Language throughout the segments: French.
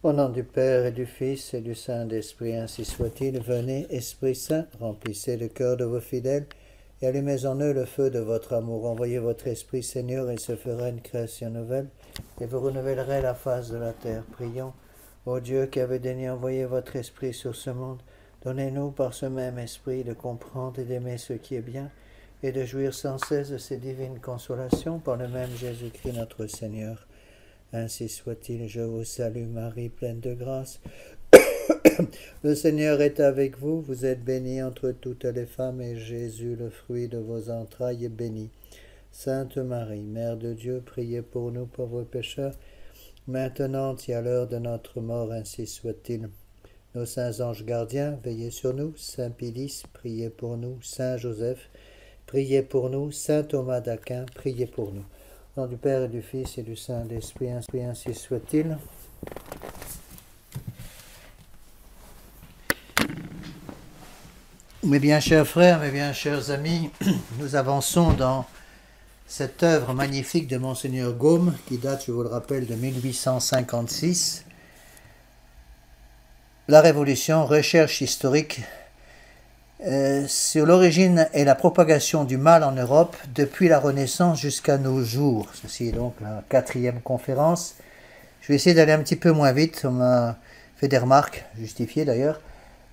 Au nom du Père et du Fils et du Saint-Esprit, ainsi soit-il. Venez, Esprit Saint, remplissez le cœur de vos fidèles et allumez en eux le feu de votre amour. Envoyez votre Esprit, Seigneur, et se fera une création nouvelle, et vous renouvellerez la face de la terre. Prions. Ô Dieu qui avez daigné envoyer votre Esprit sur ce monde, donnez-nous par ce même Esprit de comprendre et d'aimer ce qui est bien, et de jouir sans cesse de ces divines consolations par le même Jésus-Christ notre Seigneur. Ainsi soit-il. Je vous salue Marie, pleine de grâce. Le Seigneur est avec vous. Vous êtes bénie entre toutes les femmes, et Jésus, le fruit de vos entrailles, est béni. Sainte Marie, Mère de Dieu, priez pour nous pauvres pécheurs, maintenant et à l'heure de notre mort, ainsi soit-il. Nos saints anges gardiens, veillez sur nous. Saint Pélis, priez pour nous. Saint Joseph, priez pour nous. Saint Thomas d'Aquin, priez pour nous. Au nom du Père et du Fils et du Saint-Esprit, ainsi soit-il. Mes bien chers frères, mes bien chers amis, nous avançons dans cette œuvre magnifique de Monseigneur Gaume, qui date, je vous le rappelle, de 1856. La Révolution, recherche historique sur l'origine et la propagation du mal en Europe depuis la Renaissance jusqu'à nos jours. Ceci est donc la 4e conférence. Je vais essayer d'aller un petit peu moins vite. On m'a fait des remarques, justifiées d'ailleurs,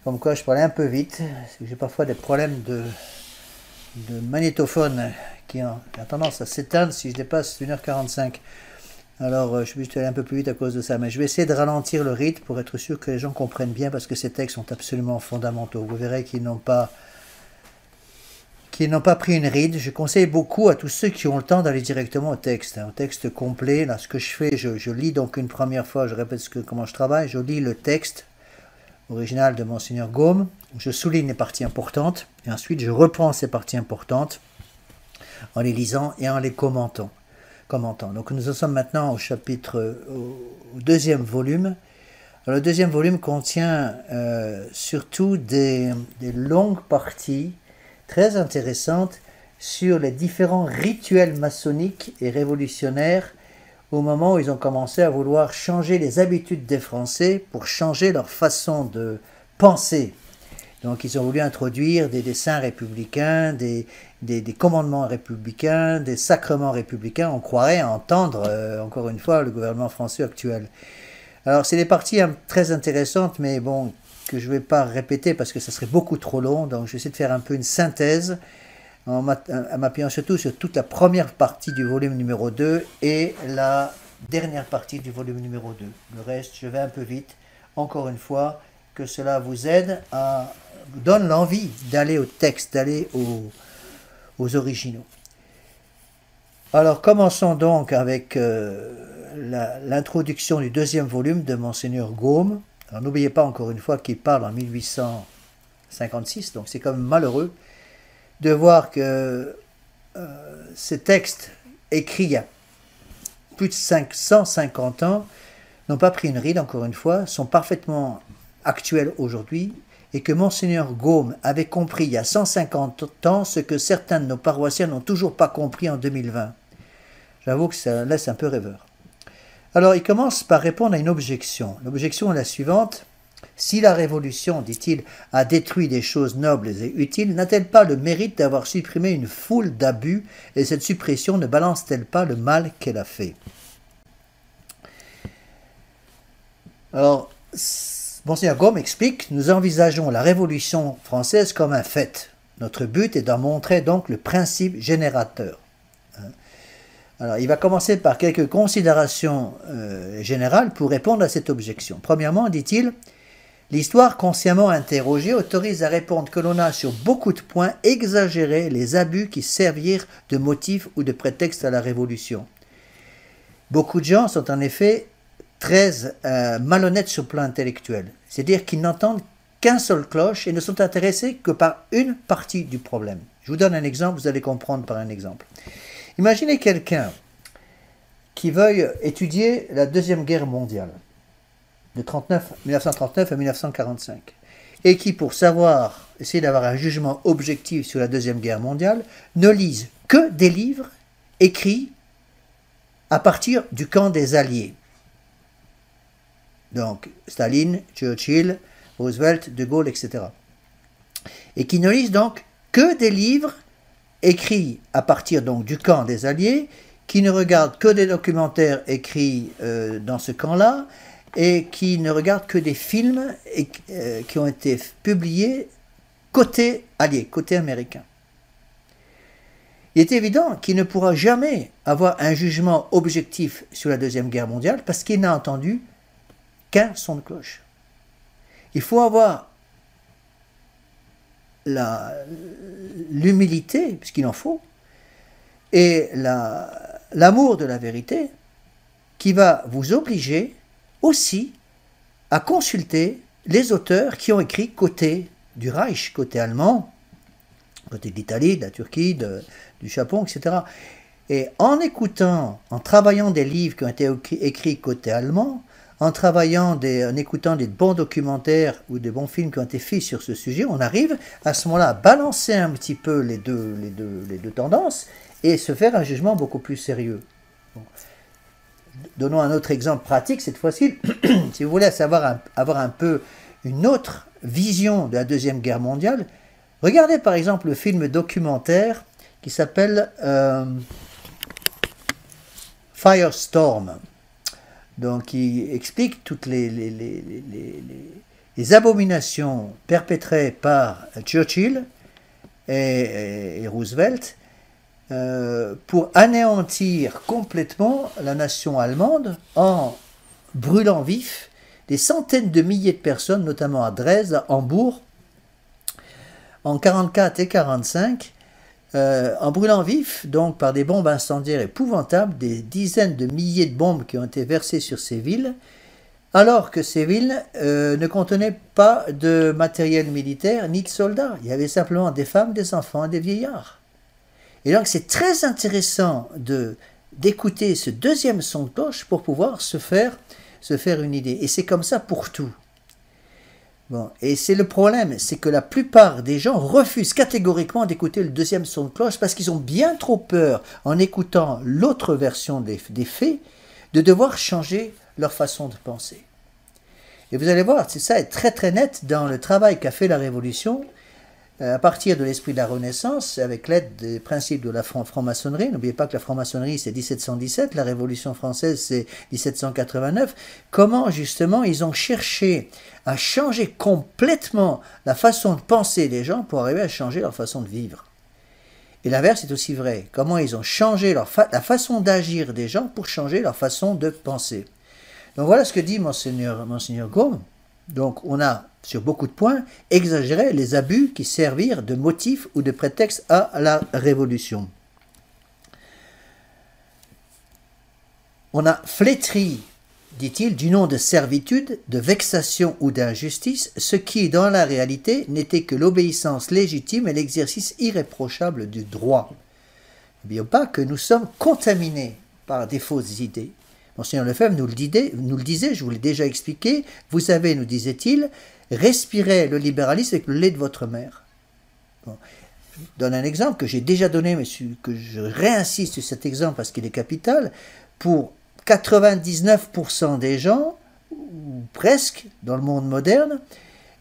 comme quoi je parlais un peu vite. J'ai parfois des problèmes de magnétophone qui a tendance à s'éteindre si je dépasse 1h45. Alors, je vais juste aller un peu plus vite à cause de ça. Mais je vais essayer de ralentir le rythme pour être sûr que les gens comprennent bien, parce que ces textes sont absolument fondamentaux. Vous verrez qu'ils n'ont pas pris une ride. Je conseille beaucoup à tous ceux qui ont le temps d'aller directement au texte complet. Là, ce que je fais, je lis donc une première fois, je répète comment je travaille, je lis le texte original de Monseigneur Gaume, je souligne les parties importantes, et ensuite je reprends ces parties importantes en les lisant et en les commentant. Donc nous en sommes maintenant au deuxième volume. Alors, le deuxième volume contient surtout des longues parties très intéressantes sur les différents rituels maçonniques et révolutionnaires au moment où ils ont commencé à vouloir changer les habitudes des Français pour changer leur façon de penser. Donc ils ont voulu introduire des dessins républicains, des commandements républicains, des sacrements républicains. On croirait entendre, encore une fois, le gouvernement français actuel. Alors c'est des parties très intéressantes, mais bon, que je ne vais pas répéter parce que ça serait beaucoup trop long. Donc je vais essayer de faire un peu une synthèse, en m'appuyant surtout sur toute la première partie du volume numéro 2 et la dernière partie du volume numéro 2. Le reste, je vais un peu vite, encore une fois, que cela vous aide vous donne l'envie d'aller au texte, d'aller aux originaux. Alors commençons donc avec l'introduction du deuxième volume de Monseigneur Gaume. Alors n'oubliez pas encore une fois qu'il parle en 1856, donc c'est quand même malheureux de voir que ces textes écrits il y a plus de 550 ans n'ont pas pris une ride, encore une fois, sont parfaitement actuels aujourd'hui, et que Monseigneur Gaume avait compris il y a 150 ans ce que certains de nos paroissiens n'ont toujours pas compris en 2020. J'avoue que ça laisse un peu rêveur. Alors il commence par répondre à une objection. L'objection est la suivante. Si la Révolution, dit-il, a détruit des choses nobles et utiles, n'a-t-elle pas le mérite d'avoir supprimé une foule d'abus, et cette suppression ne balance-t-elle pas le mal qu'elle a fait? Alors, Monseigneur Gaume explique, nous envisageons la Révolution française comme un fait. Notre but est d'en montrer donc le principe générateur. Alors, il va commencer par quelques considérations générales pour répondre à cette objection. Premièrement, dit-il, l'histoire consciemment interrogée autorise à répondre que l'on a sur beaucoup de points exagéré les abus qui servirent de motif ou de prétexte à la Révolution. Beaucoup de gens sont en effet très malhonnêtes sur le plan intellectuel. C'est-à-dire qu'ils n'entendent qu'un seul cloche et ne sont intéressés que par une partie du problème. Je vous donne un exemple, vous allez comprendre par un exemple. Imaginez quelqu'un qui veuille étudier la Deuxième Guerre mondiale, de 1939 à 1945, et qui, pour essayer d'avoir un jugement objectif sur la Deuxième Guerre mondiale, ne lise que des livres écrits à partir du camp des Alliés. Donc Staline, Churchill, Roosevelt, De Gaulle, etc. Et qui ne lisent donc que des livres écrits à partir donc du camp des Alliés, qui ne regardent que des documentaires écrits dans ce camp-là, et qui ne regardent que des films qui ont été publiés côté allié, côté américain. Il est évident qu'il ne pourra jamais avoir un jugement objectif sur la Deuxième Guerre mondiale parce qu'il n'a entendu qu'un son de cloche. Il faut avoir l'humilité, puisqu'il en faut, et l'amour de la vérité qui va vous obliger aussi à consulter les auteurs qui ont écrit côté du Reich, côté allemand, côté de l'Italie, de la Turquie, du Japon, etc. Et en écoutant, en travaillant des livres qui ont été écrits côté allemand, en écoutant des bons documentaires ou des bons films qui ont été faits sur ce sujet, on arrive à ce moment-là à balancer un petit peu les deux tendances et se faire un jugement beaucoup plus sérieux. Bon. Donnons un autre exemple pratique cette fois-ci. Si vous voulez avoir un peu une autre vision de la Deuxième Guerre mondiale, regardez par exemple le film documentaire qui s'appelle Firestorm. Donc, il explique toutes les abominations perpétrées par Churchill et Roosevelt pour anéantir complètement la nation allemande en brûlant vif des centaines de milliers de personnes, notamment à Dresde, à Hambourg, en 1944 et 1945, en brûlant vif, donc par des bombes incendiaires épouvantables, des dizaines de milliers de bombes qui ont été versées sur ces villes, alors que ces villes ne contenaient pas de matériel militaire ni de soldats. Il y avait simplement des femmes, des enfants et des vieillards. Et donc c'est très intéressant d'écouter ce deuxième son de cloche pour pouvoir se faire une idée. Et c'est comme ça pour tout. Bon, et c'est le problème, c'est que la plupart des gens refusent catégoriquement d'écouter le deuxième son de cloche parce qu'ils ont bien trop peur, en écoutant l'autre version des faits, de devoir changer leur façon de penser. Et vous allez voir, ça est très très net dans le travail qu'a fait la Révolution, à partir de l'esprit de la Renaissance, avec l'aide des principes de la franc-maçonnerie. N'oubliez pas que la franc-maçonnerie, c'est 1717, la Révolution française, c'est 1789. Comment, justement, ils ont cherché à changer complètement la façon de penser des gens pour arriver à changer leur façon de vivre. Et l'inverse est aussi vrai. Comment ils ont changé la façon d'agir des gens pour changer leur façon de penser. Donc voilà ce que dit Monseigneur Gaume. Donc on a, sur beaucoup de points, exagéré les abus qui servirent de motif ou de prétexte à la Révolution. On a flétri, dit-il, du nom de servitude, de vexation ou d'injustice, ce qui, dans la réalité, n'était que l'obéissance légitime et l'exercice irréprochable du droit. N'oublions pas que nous sommes contaminés par des fausses idées. Monseigneur Lefebvre nous le disait, je vous l'ai déjà expliqué, vous savez, nous disait-il, respirez le libéralisme avec le lait de votre mère. Bon. Je donne un exemple que j'ai déjà donné, mais que je réinsiste sur cet exemple parce qu'il est capital. Pour 99% des gens, ou presque, dans le monde moderne,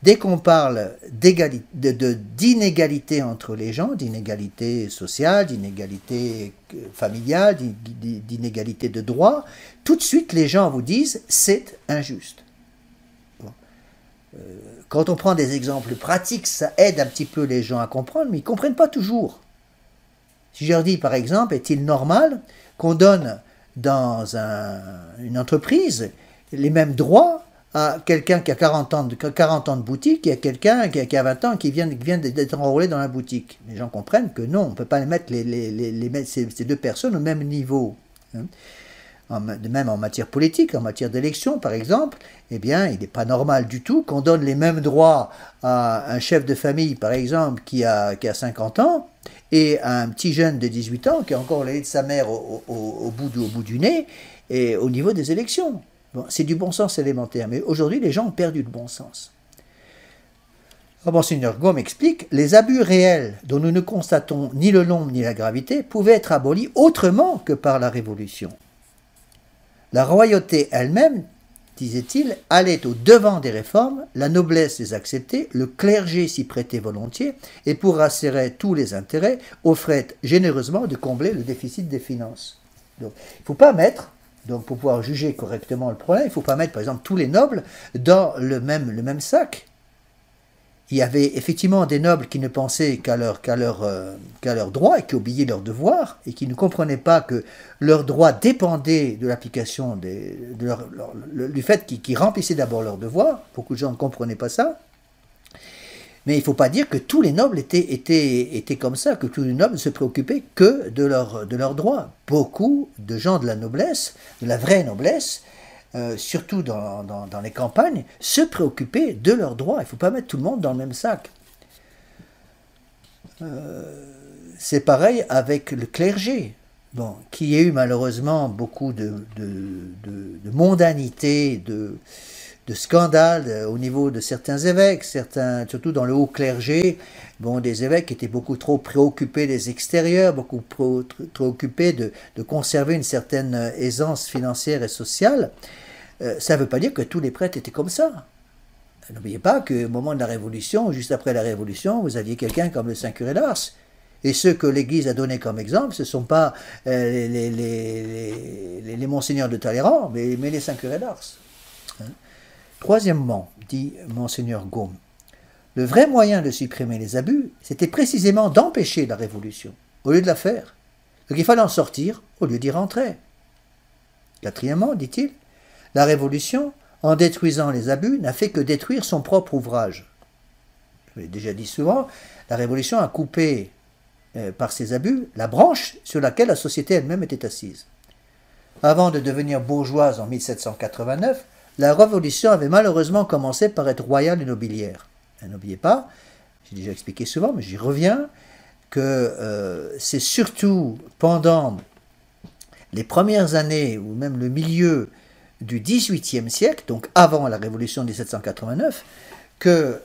dès qu'on parle d'inégalité entre les gens, d'inégalité sociale, d'inégalité familiale, d'inégalité de droit, tout de suite les gens vous disent c'est injuste. Bon. Quand on prend des exemples pratiques, ça aide un petit peu les gens à comprendre, mais ils ne comprennent pas toujours. Si je leur dis par exemple, est-il normal qu'on donne dans une entreprise les mêmes droits à quelqu'un qui a 40 ans de boutique et à quelqu'un qui a 20 ans qui vient d'être enrôlé dans la boutique. Les gens comprennent que non, on ne peut pas mettre ces deux personnes au même niveau. Hein. Même en matière politique, en matière d'élection par exemple, eh bien, il n'est pas normal du tout qu'on donne les mêmes droits à un chef de famille par exemple qui a 50 ans et à un petit jeune de 18 ans qui a encore le lait de sa mère au bout du nez et au niveau des élections. Bon, c'est du bon sens élémentaire, mais aujourd'hui les gens ont perdu le bon sens. Monseigneur Gaume explique, les abus réels dont nous ne constatons ni le nombre ni la gravité pouvaient être abolis autrement que par la Révolution. La royauté elle-même disait-il, allait au devant des réformes, la noblesse les acceptait, le clergé s'y prêtait volontiers, et pour rassurer tous les intérêts, offrait généreusement de combler le déficit des finances. Donc, il ne faut pas mettre, donc pour pouvoir juger correctement le problème, il ne faut pas mettre par exemple tous les nobles dans le même sac. Il y avait effectivement des nobles qui ne pensaient qu'à leurs droits et qui oubliaient leurs devoirs et qui ne comprenaient pas que leurs droits dépendaient de l'application du fait qu'ils remplissaient d'abord leurs devoirs. Beaucoup de gens ne comprenaient pas ça. Mais il ne faut pas dire que tous les nobles étaient comme ça, que tous les nobles ne se préoccupaient que de leurs droits. Beaucoup de gens de la noblesse, de la vraie noblesse, surtout dans les campagnes, se préoccuper de leurs droits. Il ne faut pas mettre tout le monde dans le même sac. C'est pareil avec le clergé, bon, qui a eu malheureusement beaucoup de mondanité, de scandales au niveau de certains évêques, surtout dans le haut clergé, bon, des évêques qui étaient beaucoup trop préoccupés des extérieurs, beaucoup trop occupés de conserver une certaine aisance financière et sociale. Ça ne veut pas dire que tous les prêtres étaient comme ça. N'oubliez pas qu'au moment de la Révolution, juste après la Révolution, vous aviez quelqu'un comme le Saint Curé d'Ars. Et ceux que l'Église a donnés comme exemple, ce ne sont pas les monseigneurs de Talleyrand, mais les Saint Curé d'Ars. Troisièmement, dit Monseigneur Gaume, le vrai moyen de supprimer les abus, c'était précisément d'empêcher la Révolution, au lieu de la faire. Donc il fallait en sortir, au lieu d'y rentrer. Quatrièmement, dit-il, la Révolution, en détruisant les abus, n'a fait que détruire son propre ouvrage. Je l'ai déjà dit souvent, la Révolution a coupé, par ses abus, la branche sur laquelle la société elle-même était assise. Avant de devenir bourgeoise en 1789, la Révolution avait malheureusement commencé par être royale et nobiliaire. N'oubliez pas, j'ai déjà expliqué souvent, mais j'y reviens, que c'est surtout pendant les premières années, ou même le milieu du XVIIIe siècle, donc avant la Révolution de 1789, que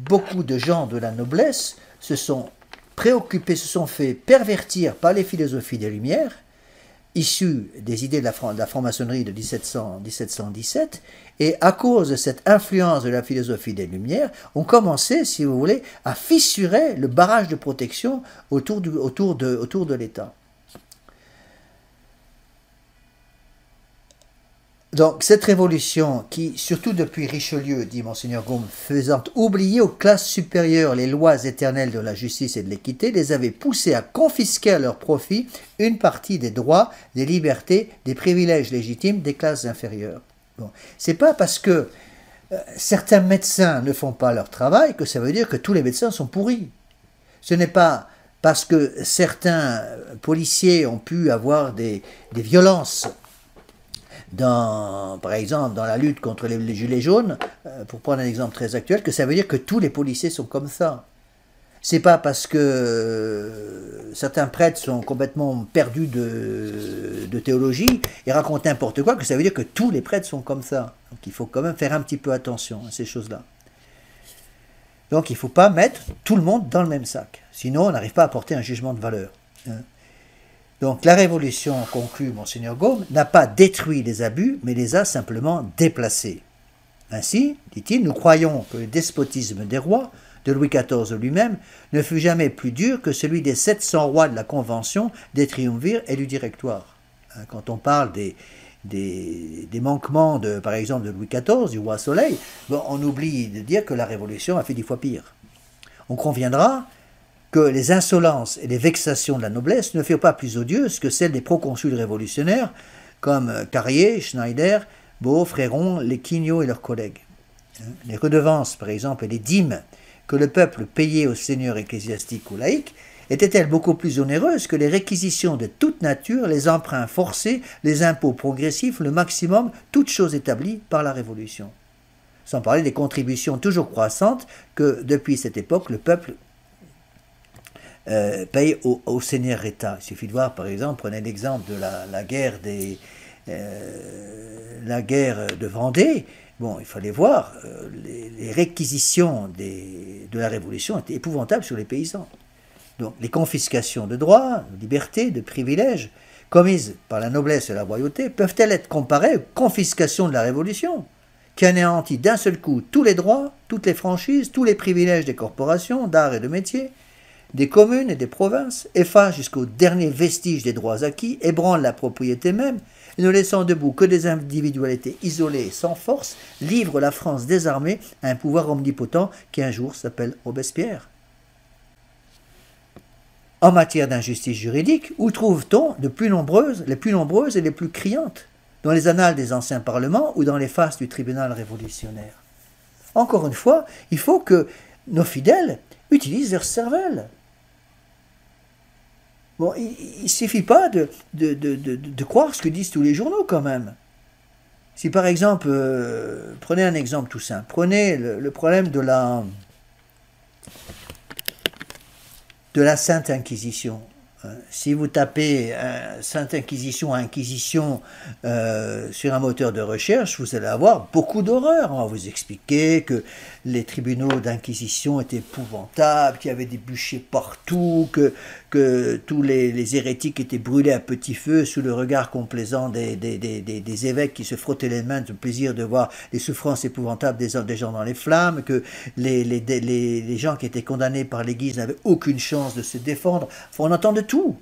beaucoup de gens de la noblesse se sont préoccupés, se sont fait pervertir par les philosophies des Lumières, issues des idées de la franc-maçonnerie de 1717, et à cause de cette influence de la philosophie des Lumières, ont commencé, si vous voulez, à fissurer le barrage de protection autour de l'État. Donc cette révolution qui, surtout depuis Richelieu, dit Monseigneur Gaume, faisant oublier aux classes supérieures les lois éternelles de la justice et de l'équité, les avait poussés à confisquer à leur profit une partie des droits, des libertés, des privilèges légitimes des classes inférieures. Bon. C'est pas parce que certains médecins ne font pas leur travail que ça veut dire que tous les médecins sont pourris. Ce n'est pas parce que certains policiers ont pu avoir des violences par exemple, dans la lutte contre les gilets jaunes, pour prendre un exemple très actuel, que ça veut dire que tous les policiers sont comme ça. C'est pas parce que certains prêtres sont complètement perdus de théologie et racontent n'importe quoi que ça veut dire que tous les prêtres sont comme ça. Donc il faut quand même faire un petit peu attention à ces choses-là. Donc il ne faut pas mettre tout le monde dans le même sac. Sinon on n'arrive pas à porter un jugement de valeur. Donc la Révolution, conclut Monseigneur Gaume, n'a pas détruit les abus, mais les a simplement déplacés. Ainsi, dit-il, nous croyons que le despotisme des rois, de Louis XIV lui-même, ne fut jamais plus dur que celui des 700 rois de la Convention, des triumvirs et du Directoire. Quand on parle des manquements, par exemple, de Louis XIV, du roi Soleil, bon, on oublie de dire que la Révolution a fait 10 fois pire. On conviendra que les insolences et les vexations de la noblesse ne furent pas plus odieuses que celles des proconsuls révolutionnaires comme Carrier, Schneider, Beau, Fréron, Léquignot et leurs collègues. Les redevances, par exemple, et les dîmes que le peuple payait aux seigneurs ecclésiastiques ou laïcs étaient-elles beaucoup plus onéreuses que les réquisitions de toute nature, les emprunts forcés, les impôts progressifs, le maximum, toutes choses établies par la Révolution. Sans parler des contributions toujours croissantes que, depuis cette époque, le peuple paye au seigneur-État. Il suffit de voir, par exemple, prenez l'exemple de la guerre de Vendée. Bon, il fallait voir, les réquisitions de la Révolution étaient épouvantables sur les paysans. Donc, les confiscations de droits, de libertés, de privilèges, commises par la noblesse et la royauté peuvent-elles être comparées aux confiscations de la Révolution, qui anéantit d'un seul coup tous les droits, toutes les franchises, tous les privilèges des corporations, d'art et de métier, des communes et des provinces, efface jusqu'au dernier vestige des droits acquis, ébranle la propriété même, et ne laissant debout que des individualités isolées et sans force, livre la France désarmée à un pouvoir omnipotent qui un jour s'appelle Robespierre. En matière d'injustice juridique, où trouve-t-on les plus nombreuses et les plus criantes? Dans les annales des anciens parlements ou dans les faces du tribunal révolutionnaire? Encore une fois, il faut que nos fidèles utilisent leur cervelle. Bon, il ne suffit pas de croire ce que disent tous les journaux quand même. Si par exemple, prenez un exemple tout simple, prenez le problème de la Sainte Inquisition. Si vous tapez Sainte Inquisition, Inquisition sur un moteur de recherche, vous allez avoir beaucoup d'horreurs. On va vous expliquer que les tribunaux d'inquisition étaient épouvantables, qu'il y avait des bûchers partout, que tous les hérétiques étaient brûlés à petit feu sous le regard complaisant des évêques qui se frottaient les mains de plaisir de voir les souffrances épouvantables des gens dans les flammes, que les gens qui étaient condamnés par l'Église n'avaient aucune chance de se défendre. Enfin, on entend de tout.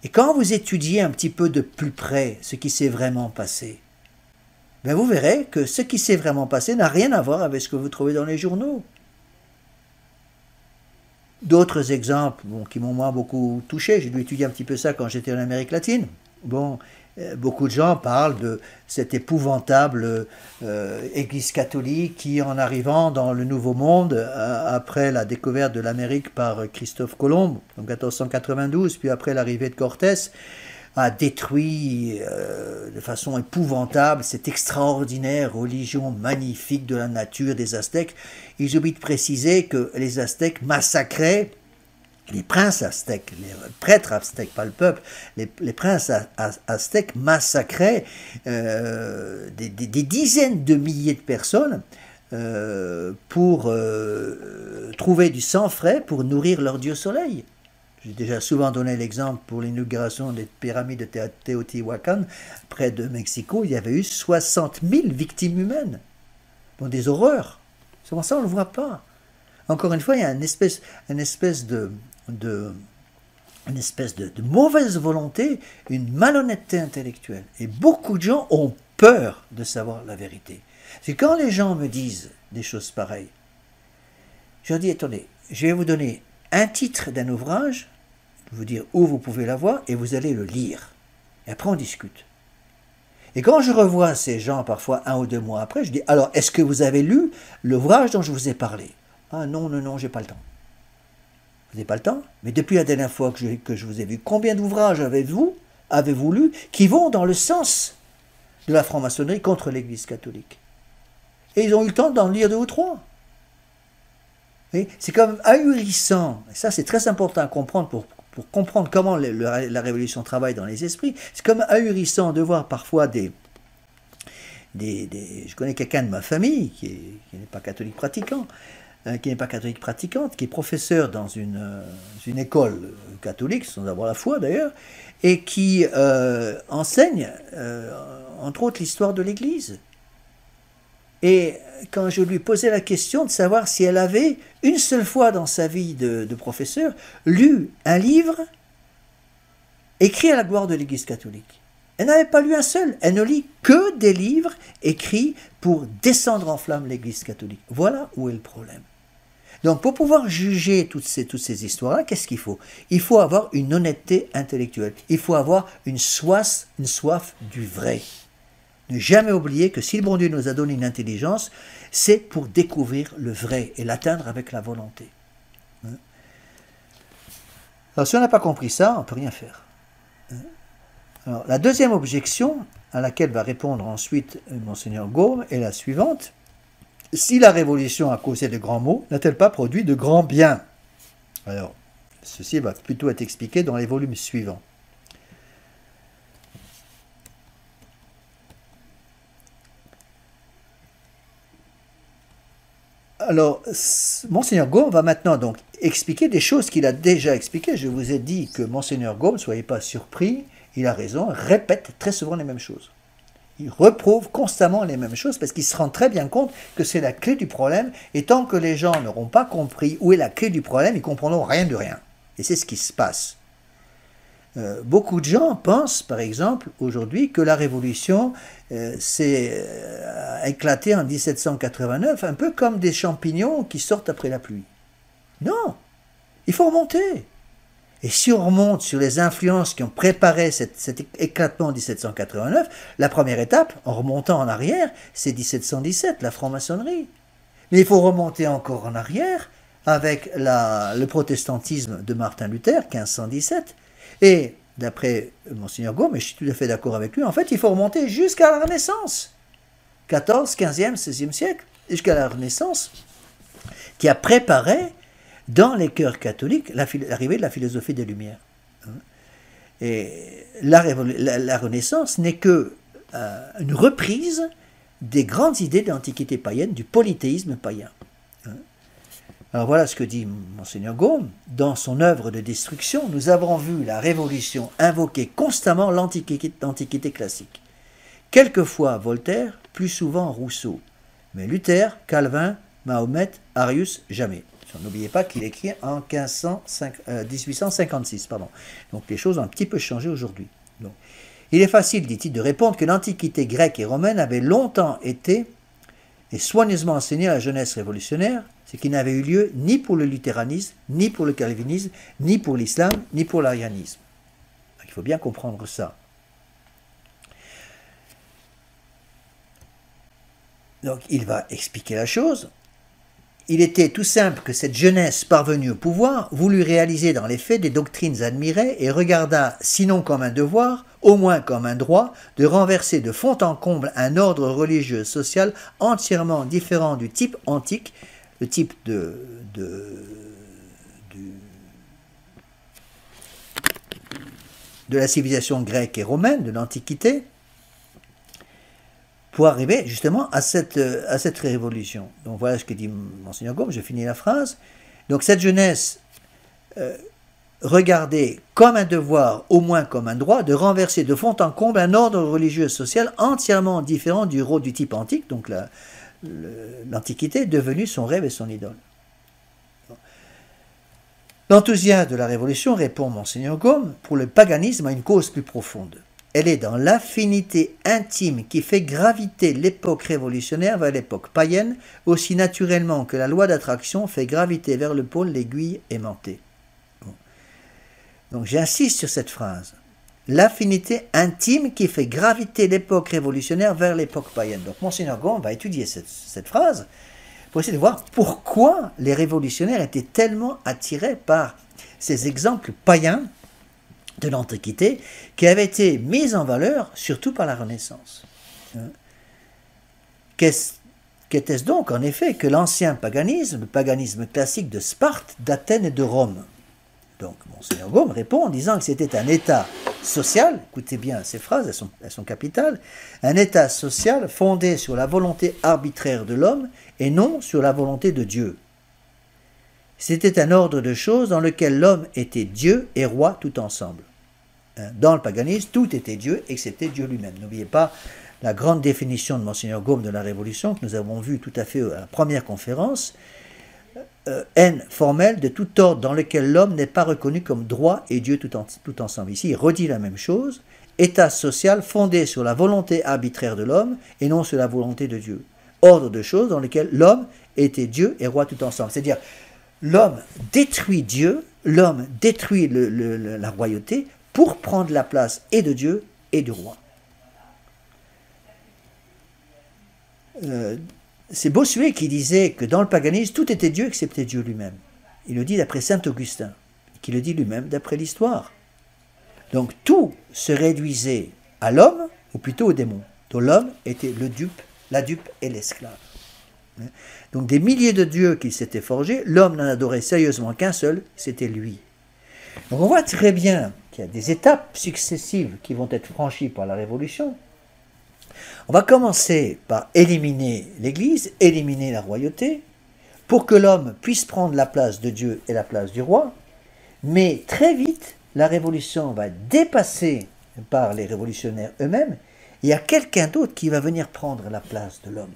Et quand vous étudiez un petit peu de plus près ce qui s'est vraiment passé, ben vous verrez que ce qui s'est vraiment passé n'a rien à voir avec ce que vous trouvez dans les journaux. D'autres exemples qui m'ont moi beaucoup touché, j'ai dû étudier un petit peu ça quand j'étais en Amérique latine. Beaucoup de gens parlent de cette épouvantable Église catholique qui, en arrivant dans le Nouveau Monde, après la découverte de l'Amérique par Christophe Colomb, en 1492, puis après l'arrivée de Cortés, a détruit de façon épouvantable cette extraordinaire religion magnifique de la nature des Aztèques. Ils oublient de préciser que les Aztèques massacraient les princes aztèques, les prêtres aztèques, pas le peuple, les princes aztèques massacraient des dizaines de milliers de personnes pour trouver du sang frais pour nourrir leur dieu soleil. J'ai déjà souvent donné l'exemple pour l'inauguration des pyramides de Teotihuacan, près de Mexico, il y avait eu 60 000 victimes humaines. Donc des horreurs. Souvent ça, on ne le voit pas. Encore une fois, il y a une espèce de mauvaise volonté, une malhonnêteté intellectuelle. Et beaucoup de gens ont peur de savoir la vérité. C'est quand les gens me disent des choses pareilles, je leur dis, attendez, je vais vous donner un titre d'un ouvrage, vous dire où vous pouvez l'avoir, et vous allez le lire. Et après, on discute. Et quand je revois ces gens, parfois 1 ou 2 mois après, je dis, alors, est-ce que vous avez lu l'ouvrage dont je vous ai parlé? Ah non, j'ai pas le temps. Vous n'avez pas le temps? Mais depuis la dernière fois que je vous ai vu, combien d'ouvrages avez-vous lu qui vont dans le sens de la franc-maçonnerie contre l'Église catholique? Et ils ont eu le temps d'en lire 2 ou 3. C'est quand même ahurissant, et ça c'est très important à comprendre pour comprendre comment la Révolution travaille dans les esprits. C'est comme ahurissant de voir parfois je connais quelqu'un de ma famille qui n'est pas catholique pratiquant, qui est professeur dans une école catholique, sans avoir la foi d'ailleurs, et qui enseigne, entre autres, l'histoire de l'Église. Et quand je lui posais la question de savoir si elle avait, une seule fois dans sa vie de professeur, lu un livre écrit à la gloire de l'Église catholique. Elle n'avait pas lu un seul. Elle ne lit que des livres écrits pour descendre en flamme l'Église catholique. Voilà où est le problème. Donc pour pouvoir juger toutes ces histoires-là, qu'est-ce qu'il faut? Il faut avoir une honnêteté intellectuelle. Il faut avoir une soif du vrai. Ne jamais oublier que si le bon Dieu nous a donné une intelligence, c'est pour découvrir le vrai et l'atteindre avec la volonté. Alors si on n'a pas compris ça, on ne peut rien faire. Alors, la deuxième objection à laquelle va répondre ensuite Monseigneur Gaume est la suivante. Si la Révolution a causé de grands maux, n'a-t-elle pas produit de grands biens? Alors, ceci va plutôt être expliqué dans les volumes suivants. Alors, Monseigneur Gaume va maintenant donc expliquer des choses qu'il a déjà expliquées. Je vous ai dit que Monseigneur Gaume, ne soyez pas surpris, il a raison, répète très souvent les mêmes choses. Il reprouve constamment les mêmes choses parce qu'il se rend très bien compte que c'est la clé du problème, et tant que les gens n'auront pas compris où est la clé du problème, ils ne comprendront rien de rien. Et c'est ce qui se passe. Beaucoup de gens pensent, par exemple, aujourd'hui, que la révolution s'est éclatée en 1789, un peu comme des champignons qui sortent après la pluie. Non, il faut remonter. Et si on remonte sur les influences qui ont préparé cet éclatement en 1789, la première étape, en remontant en arrière, c'est 1717, la franc-maçonnerie. Mais il faut remonter encore en arrière avec le protestantisme de Martin Luther, 1517. Et d'après Monseigneur Gaume, et je suis tout à fait d'accord avec lui, en fait, il faut remonter jusqu'à la Renaissance. 14, 15e, 16e siècle, jusqu'à la Renaissance, qui a préparé dans les cœurs catholiques l'arrivée de la philosophie des Lumières. Et la Renaissance n'est que une reprise des grandes idées de l'Antiquité païenne, du polythéisme païen. Alors voilà ce que dit Monseigneur Gaume. Dans son œuvre de destruction, nous avons vu la Révolution invoquer constamment l'Antiquité classique. Quelquefois Voltaire, plus souvent Rousseau. Mais Luther, Calvin, Mahomet, Arius, jamais. N'oubliez pas qu'il écrit en 1856. Donc les choses ont un petit peu changé aujourd'hui. Il est facile, dit-il, de répondre que l'Antiquité grecque et romaine avait longtemps été et soigneusement enseignée à la jeunesse révolutionnaire, ce qui n'avait eu lieu ni pour le luthéranisme, ni pour le calvinisme, ni pour l'islam, ni pour l'arianisme. Il faut bien comprendre ça. Donc il va expliquer la chose. Il était tout simple que cette jeunesse parvenue au pouvoir voulut réaliser dans les faits des doctrines admirées et regarda, sinon comme un devoir, au moins comme un droit, de renverser de fond en comble un ordre religieux et social entièrement différent du type antique, le type de la civilisation grecque et romaine, de l'Antiquité, pour arriver justement à cette révolution. Donc voilà ce que dit Monseigneur Gaume, je finis la phrase. Donc cette jeunesse regardait comme un devoir, au moins comme un droit, de renverser de fond en comble un ordre religieux et social entièrement différent du type antique, donc l'Antiquité devenue son rêve et son idole. L'enthousiasme de la Révolution, répond Monseigneur Gaume, pour le paganisme a une cause plus profonde. Elle est dans l'affinité intime qui fait graviter l'époque révolutionnaire vers l'époque païenne, aussi naturellement que la loi d'attraction fait graviter vers le pôle l'aiguille aimantée. Donc j'insiste sur cette phrase. L'affinité intime qui fait graviter l'époque révolutionnaire vers l'époque païenne. Donc Monseigneur Gaume va étudier cette phrase pour essayer de voir pourquoi les révolutionnaires étaient tellement attirés par ces exemples païens de l'Antiquité qui avaient été mis en valeur surtout par la Renaissance. Qu'était-ce donc en effet que l'ancien paganisme, le paganisme classique de Sparte, d'Athènes et de Rome? Donc Monseigneur Gaume répond en disant que c'était un état social, écoutez bien ces phrases, elles sont capitales, un état social fondé sur la volonté arbitraire de l'homme et non sur la volonté de Dieu. C'était un ordre de choses dans lequel l'homme était Dieu et roi tout ensemble. Dans le paganisme, tout était Dieu, excepté Dieu lui-même. N'oubliez pas la grande définition de Monseigneur Gaume de la Révolution, que nous avons vue tout à fait à la première conférence, haine formelle de tout ordre dans lequel l'homme n'est pas reconnu comme droit et Dieu tout ensemble. Ici, il redit la même chose, état social fondé sur la volonté arbitraire de l'homme et non sur la volonté de Dieu. Ordre de choses dans lequel l'homme était Dieu et roi tout ensemble. C'est-à-dire, l'homme détruit Dieu, l'homme détruit la royauté pour prendre la place et de Dieu et du roi. C'est Bossuet qui disait que dans le paganisme, tout était Dieu excepté Dieu lui-même. Il le dit d'après saint Augustin, qui le dit lui-même d'après l'histoire. Donc tout se réduisait à l'homme, ou plutôt au démon, dont l'homme était le dupe, la dupe et l'esclave. Donc des milliers de dieux qu'il s'était forgés, l'homme n'en adorait sérieusement qu'un seul, c'était lui. Donc on voit très bien qu'il y a des étapes successives qui vont être franchies par la Révolution. On va commencer par éliminer l'Église, éliminer la royauté, pour que l'homme puisse prendre la place de Dieu et la place du roi. Mais très vite, la Révolution va dépasser par les révolutionnaires eux-mêmes, il y a quelqu'un d'autre qui va venir prendre la place de l'homme.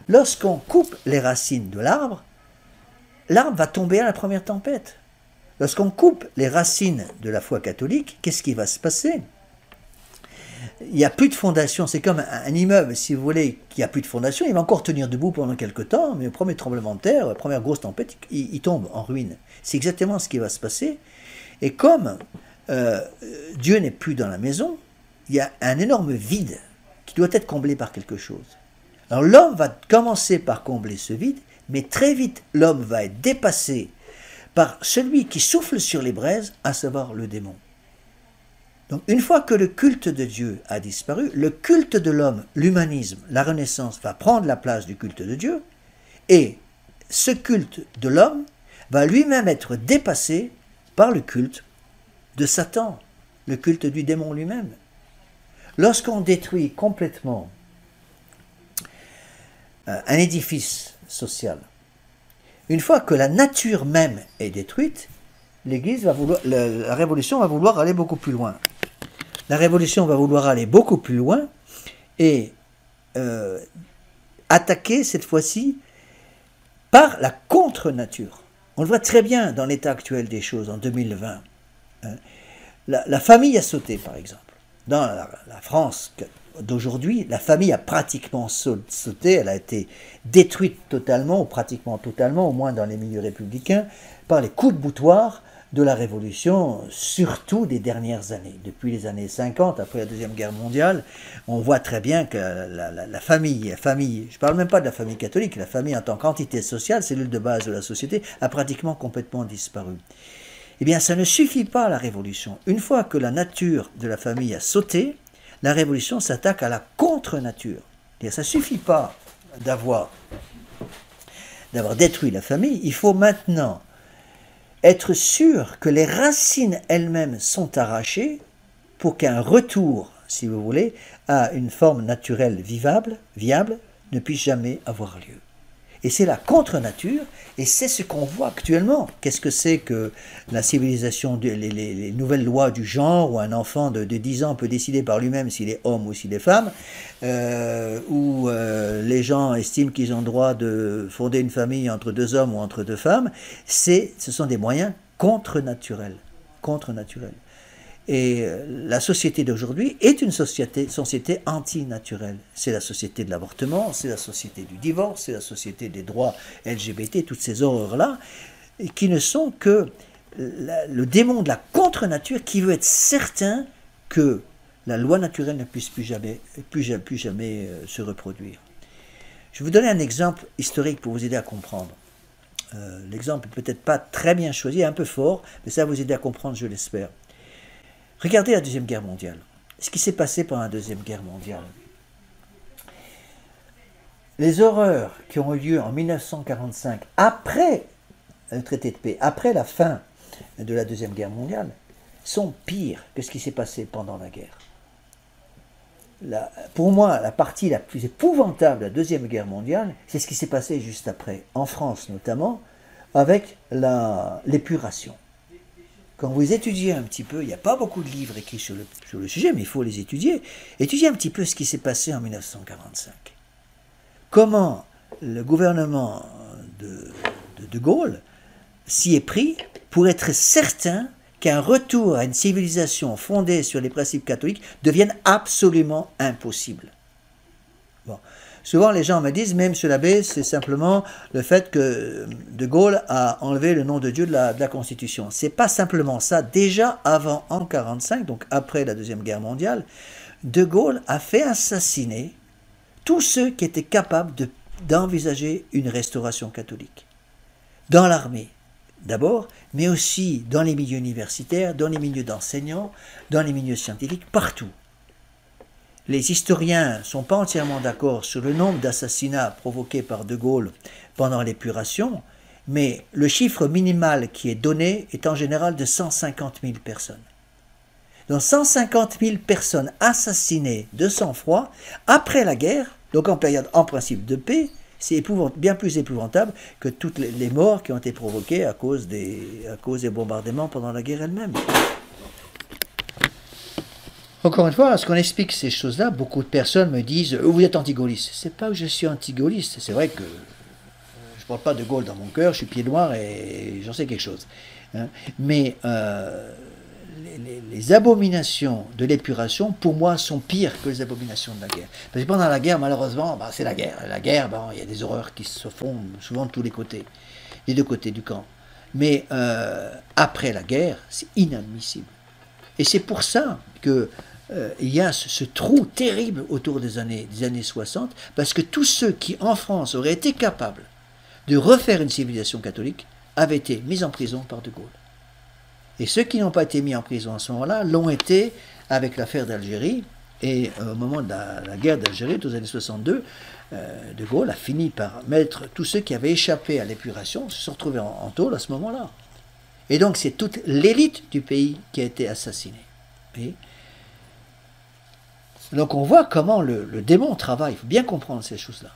Lorsqu'on coupe les racines de l'arbre, l'arbre va tomber à la première tempête. Lorsqu'on coupe les racines de la foi catholique, qu'est-ce qui va se passer? Il n'y a plus de fondation, c'est comme un immeuble, si vous voulez, qui n'a plus de fondation, il va encore tenir debout pendant quelques temps, mais au premier tremblement de terre, la première grosse tempête, il tombe en ruine. C'est exactement ce qui va se passer. Et comme Dieu n'est plus dans la maison, il y a un énorme vide qui doit être comblé par quelque chose. Alors l'homme va commencer par combler ce vide, mais très vite l'homme va être dépassé par celui qui souffle sur les braises, à savoir le démon. Donc une fois que le culte de Dieu a disparu, le culte de l'homme, l'humanisme, la Renaissance va prendre la place du culte de Dieu, et ce culte de l'homme va lui-même être dépassé par le culte de Satan, le culte du démon lui-même. Lorsqu'on détruit complètement un édifice social, une fois que la nature même est détruite, l'Église va vouloir, la Révolution va vouloir aller beaucoup plus loin. La Révolution va vouloir aller beaucoup plus loin et attaquer cette fois-ci par la contre-nature. On le voit très bien dans l'état actuel des choses en 2020. Hein. La famille a sauté, par exemple. Dans la France d'aujourd'hui, la famille a pratiquement sauté, elle a été détruite totalement, ou pratiquement totalement, au moins dans les milieux républicains, par les coups de boutoir de la Révolution, surtout des dernières années. Depuis les années 50, après la Deuxième Guerre mondiale, on voit très bien que la famille, je ne parle même pas de la famille catholique, la famille en tant qu'entité sociale, cellule de base de la société, a pratiquement complètement disparu. Eh bien, ça ne suffit pas, la Révolution. Une fois que la nature de la famille a sauté, la Révolution s'attaque à la contre-nature. Ça ne suffit pas d'avoir détruit la famille, il faut maintenant être sûr que les racines elles-mêmes sont arrachées pour qu'un retour, si vous voulez, à une forme naturelle viable, ne puisse jamais avoir lieu. Et c'est la contre-nature, et c'est ce qu'on voit actuellement. Qu'est-ce que c'est que la civilisation, les nouvelles lois du genre, où un enfant de 10 ans peut décider par lui-même s'il est homme ou s'il est femme, où les gens estiment qu'ils ont le droit de fonder une famille entre 2 hommes ou entre 2 femmes, ce sont des moyens contre-naturels. Et la société d'aujourd'hui est une société antinaturelle. C'est la société de l'avortement, c'est la société du divorce, c'est la société des droits LGBT, toutes ces horreurs-là, qui ne sont que le démon de la contre-nature qui veut être certain que la loi naturelle ne puisse plus jamais se reproduire. Je vais vous donner un exemple historique pour vous aider à comprendre. L'exemple n'est peut-être pas très bien choisi, un peu fort, mais ça va vous aider à comprendre, je l'espère. Regardez la Deuxième Guerre mondiale. Ce qui s'est passé pendant la Deuxième Guerre mondiale. Les horreurs qui ont eu lieu en 1945, après le traité de paix, après la fin de la Deuxième Guerre mondiale, sont pires que ce qui s'est passé pendant la guerre. Pour moi, la partie la plus épouvantable de la Deuxième Guerre mondiale, c'est ce qui s'est passé juste après, en France notamment, avec l'épuration. Quand vous étudiez un petit peu, il n'y a pas beaucoup de livres écrits sur le sujet, mais il faut les étudier. Étudiez un petit peu ce qui s'est passé en 1945. Comment le gouvernement de Gaulle s'y est pris pour être certain qu'un retour à une civilisation fondée sur les principes catholiques devienne absolument impossible. Bon. Souvent, les gens me disent, mais M. l'abbé, c'est simplement le fait que De Gaulle a enlevé le nom de Dieu de la Constitution. C'est pas simplement ça. Déjà avant, en 1945, donc après la Deuxième Guerre mondiale, De Gaulle a fait assassiner tous ceux qui étaient capables d'envisager une restauration catholique. Dans l'armée, d'abord, mais aussi dans les milieux universitaires, dans les milieux d'enseignants, dans les milieux scientifiques, partout. Les historiens ne sont pas entièrement d'accord sur le nombre d'assassinats provoqués par De Gaulle pendant l'épuration, mais le chiffre minimal qui est donné est en général de 150 000 personnes. Donc 150 000 personnes assassinées de sang-froid après la guerre, donc en période en principe de paix, c'est bien plus épouvantable que toutes les morts qui ont été provoquées à cause des bombardements pendant la guerre elle-même. Encore une fois, lorsqu'on explique ces choses-là, beaucoup de personnes me disent vous êtes anti-gaulliste. C'est pas que je suis anti-gaulliste, c'est vrai que je porte pas de Gaulle dans mon cœur, je suis pied noir et j'en sais quelque chose. Hein. Mais les abominations de l'épuration, pour moi, sont pires que les abominations de la guerre. Parce que pendant la guerre, malheureusement, c'est la guerre. La guerre, il y a des horreurs qui se font souvent de tous les côtés, des deux côtés du camp. Mais après la guerre, c'est inadmissible. Et c'est pour ça que il y a ce trou terrible autour des années 60, parce que tous ceux qui, en France, auraient été capables de refaire une civilisation catholique avaient été mis en prison par De Gaulle. Et ceux qui n'ont pas été mis en prison à ce moment-là l'ont été avec l'affaire d'Algérie. Et au moment de la guerre d'Algérie, aux années 62, De Gaulle a fini par mettre tous ceux qui avaient échappé à l'épuration, se sont retrouvés en tôle à ce moment-là. Et donc c'est toute l'élite du pays qui a été assassinée. Et donc on voit comment le démon travaille. Il faut bien comprendre ces choses-là.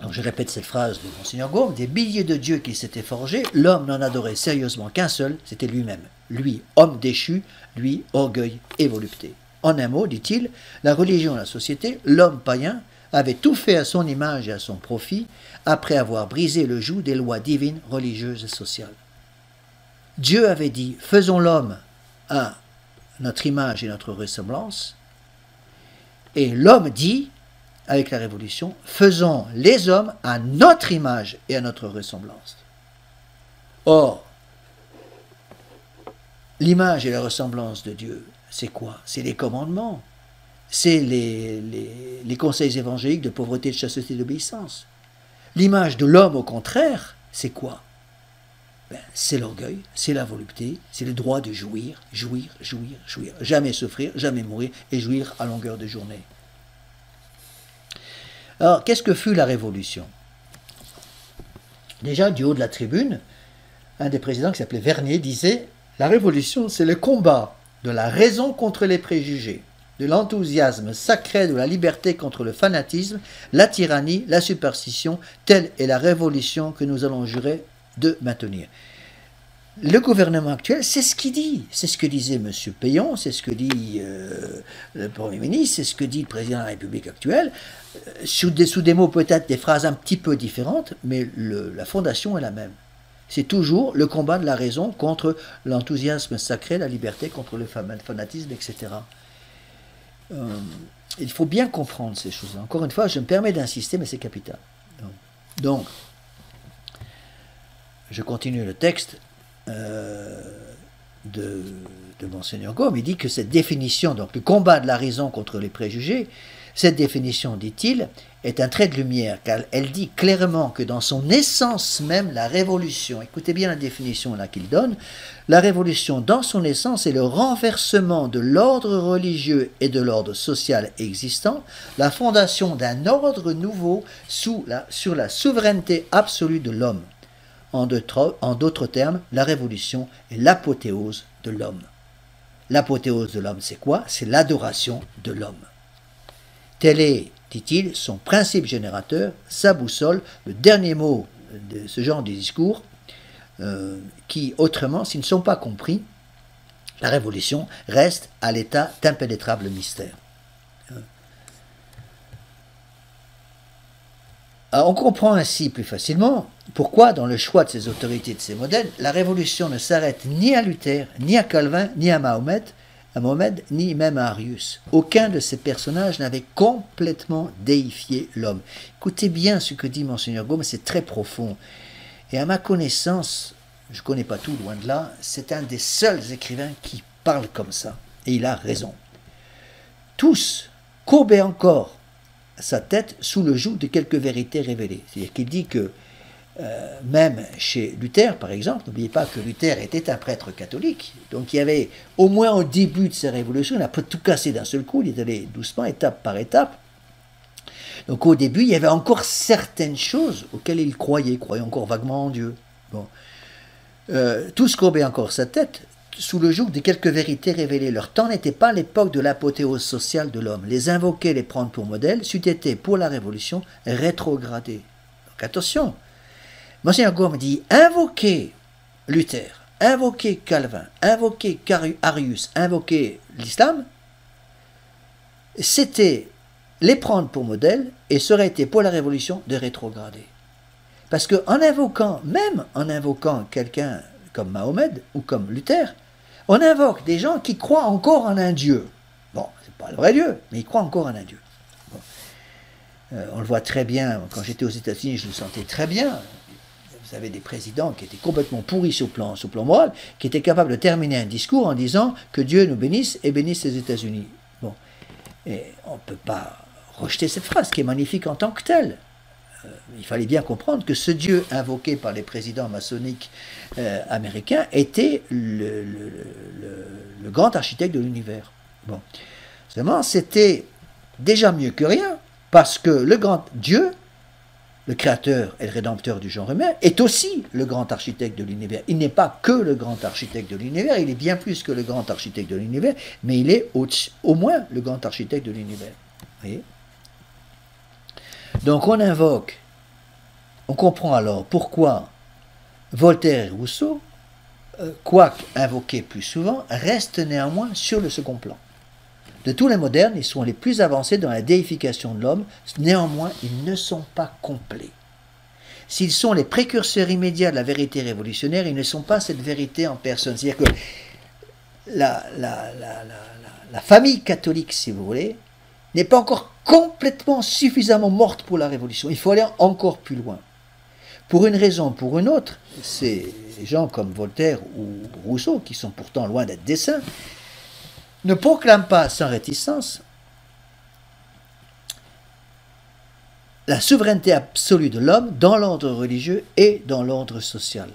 Donc je répète cette phrase de Monseigneur Gaume, des milliers de dieux qui s'étaient forgés, l'homme n'en adorait sérieusement qu'un seul, c'était lui-même. Lui, homme déchu, lui, orgueil et volupté. En un mot, dit-il, la religion et la société, l'homme païen, avait tout fait à son image et à son profit, après avoir brisé le joug des lois divines, religieuses et sociales. Dieu avait dit, faisons l'homme à notre image et notre ressemblance, et l'homme dit, avec la Révolution, faisons les hommes à notre image et à notre ressemblance. Or, l'image et la ressemblance de Dieu, c'est quoi? C'est les commandements, c'est les conseils évangéliques de pauvreté, de chasteté, d'obéissance. L'image de l'homme, au contraire, c'est quoi? C'est l'orgueil, c'est la volupté, c'est le droit de jouir, jouir, jouir, jouir. Jamais souffrir, jamais mourir et jouir à longueur de journée. Alors, qu'est-ce que fut la Révolution? Déjà, du haut de la tribune, un des présidents qui s'appelait Vernier disait « La Révolution, c'est le combat de la raison contre les préjugés, de l'enthousiasme sacré de la liberté contre le fanatisme, la tyrannie, la superstition, telle est la révolution que nous allons jurer de maintenir. » Le gouvernement actuel, c'est ce qu'il dit. C'est ce que disait M. Payon, c'est ce que dit le Premier ministre, c'est ce que dit le Président de la République actuelle, sous des mots peut-être des phrases un petit peu différentes, mais la fondation est la même. C'est toujours le combat de la raison contre l'enthousiasme sacré, la liberté contre le fanatisme, etc. Il faut bien comprendre ces choses-là. Encore une fois, je me permets d'insister, mais c'est capital. Donc, je continue le texte. De Monseigneur Gaume, il dit que cette définition, donc le combat de la raison contre les préjugés, cette définition, dit-il, est un trait de lumière, car elle dit clairement que dans son essence même, la révolution, écoutez bien la définition là qu'il donne, la révolution dans son essence est le renversement de l'ordre religieux et de l'ordre social existant, la fondation d'un ordre nouveau sur la souveraineté absolue de l'homme. En d'autres termes, la révolution est l'apothéose de l'homme. L'apothéose de l'homme, c'est quoi? C'est l'adoration de l'homme. Tel est, dit-il, son principe générateur, sa boussole, le dernier mot de ce genre de discours, qui, autrement, s'ils ne sont pas compris, la révolution reste à l'état d'impénétrable mystère. Alors, on comprend ainsi plus facilement pourquoi, dans le choix de ces autorités, de ces modèles, la révolution ne s'arrête ni à Luther, ni à Calvin, ni à Mahomet, ni même à Arius. Aucun de ces personnages n'avait complètement déifié l'homme. Écoutez bien ce que dit Monseigneur Gaume, c'est très profond. Et à ma connaissance, je ne connais pas tout, loin de là, c'est un des seuls écrivains qui parle comme ça. Et il a raison. Tous courbaient encore sa tête sous le joug de quelques vérités révélées. C'est-à-dire qu'il dit que même chez Luther, par exemple, n'oubliez pas que Luther était un prêtre catholique, donc il y avait, au moins au début de sa révolution, il n'a pas tout cassé d'un seul coup, il est allé doucement, étape par étape. Donc au début, il y avait encore certaines choses auxquelles il croyait encore vaguement en Dieu. Bon. Tous courbaient encore sa tête sous le joug de quelques vérités révélées. Leur temps n'était pas l'époque de l'apothéose sociale de l'homme. Les invoquer, les prendre pour modèle, c'eût été pour la Révolution rétrogradé. Donc attention, Monseigneur Gaume dit invoquer Luther, invoquer Calvin, invoquer Arius, invoquer l'islam, c'était les prendre pour modèle et ça aurait été pour la Révolution de rétrograder. Parce qu'en invoquant, même en invoquant quelqu'un comme Mahomet ou comme Luther, on invoque des gens qui croient encore en un Dieu. Bon, c'est pas le vrai Dieu, mais ils croient encore en un Dieu. Bon. On le voit très bien, quand j'étais aux États-Unis, je le sentais très bien. Vous avez des présidents qui étaient complètement pourris sur le plan moral, qui étaient capables de terminer un discours en disant que Dieu nous bénisse et bénisse les États-Unis. Bon, et on ne peut pas rejeter cette phrase qui est magnifique en tant que telle. Il fallait bien comprendre que ce Dieu invoqué par les présidents maçonniques américains était le grand architecte de l'univers. Bon, seulement c'était déjà mieux que rien, parce que le grand Dieu, le créateur et le rédempteur du genre humain, est aussi le grand architecte de l'univers. Il n'est pas que le grand architecte de l'univers, il est bien plus que le grand architecte de l'univers, mais il est au moins le grand architecte de l'univers. Vous voyez ? Donc on invoque, on comprend alors pourquoi Voltaire et Rousseau, quoique invoqués plus souvent, restent néanmoins sur le second plan. De tous les modernes, ils sont les plus avancés dans la déification de l'homme, néanmoins ils ne sont pas complets. S'ils sont les précurseurs immédiats de la vérité révolutionnaire, ils ne sont pas cette vérité en personne. C'est-à-dire que la famille catholique, si vous voulez, n'est pas encore complètement suffisamment morte pour la révolution. Il faut aller encore plus loin. Pour une raison ou pour une autre, c'est les gens comme Voltaire ou Rousseau, qui sont pourtant loin d'être des saints, ne proclament pas sans réticence la souveraineté absolue de l'homme dans l'ordre religieux et dans l'ordre social.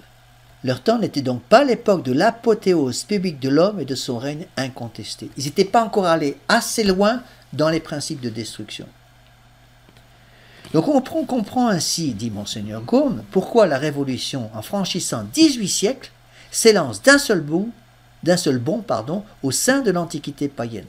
Leur temps n'était donc pas l'époque de l'apothéose publique de l'homme et de son règne incontesté. Ils n'étaient pas encore allés assez loin dans les principes de destruction. Donc on comprend ainsi, dit Monseigneur Gaume, pourquoi la Révolution, en franchissant 18 siècles, s'élance d'un seul bond au sein de l'Antiquité païenne.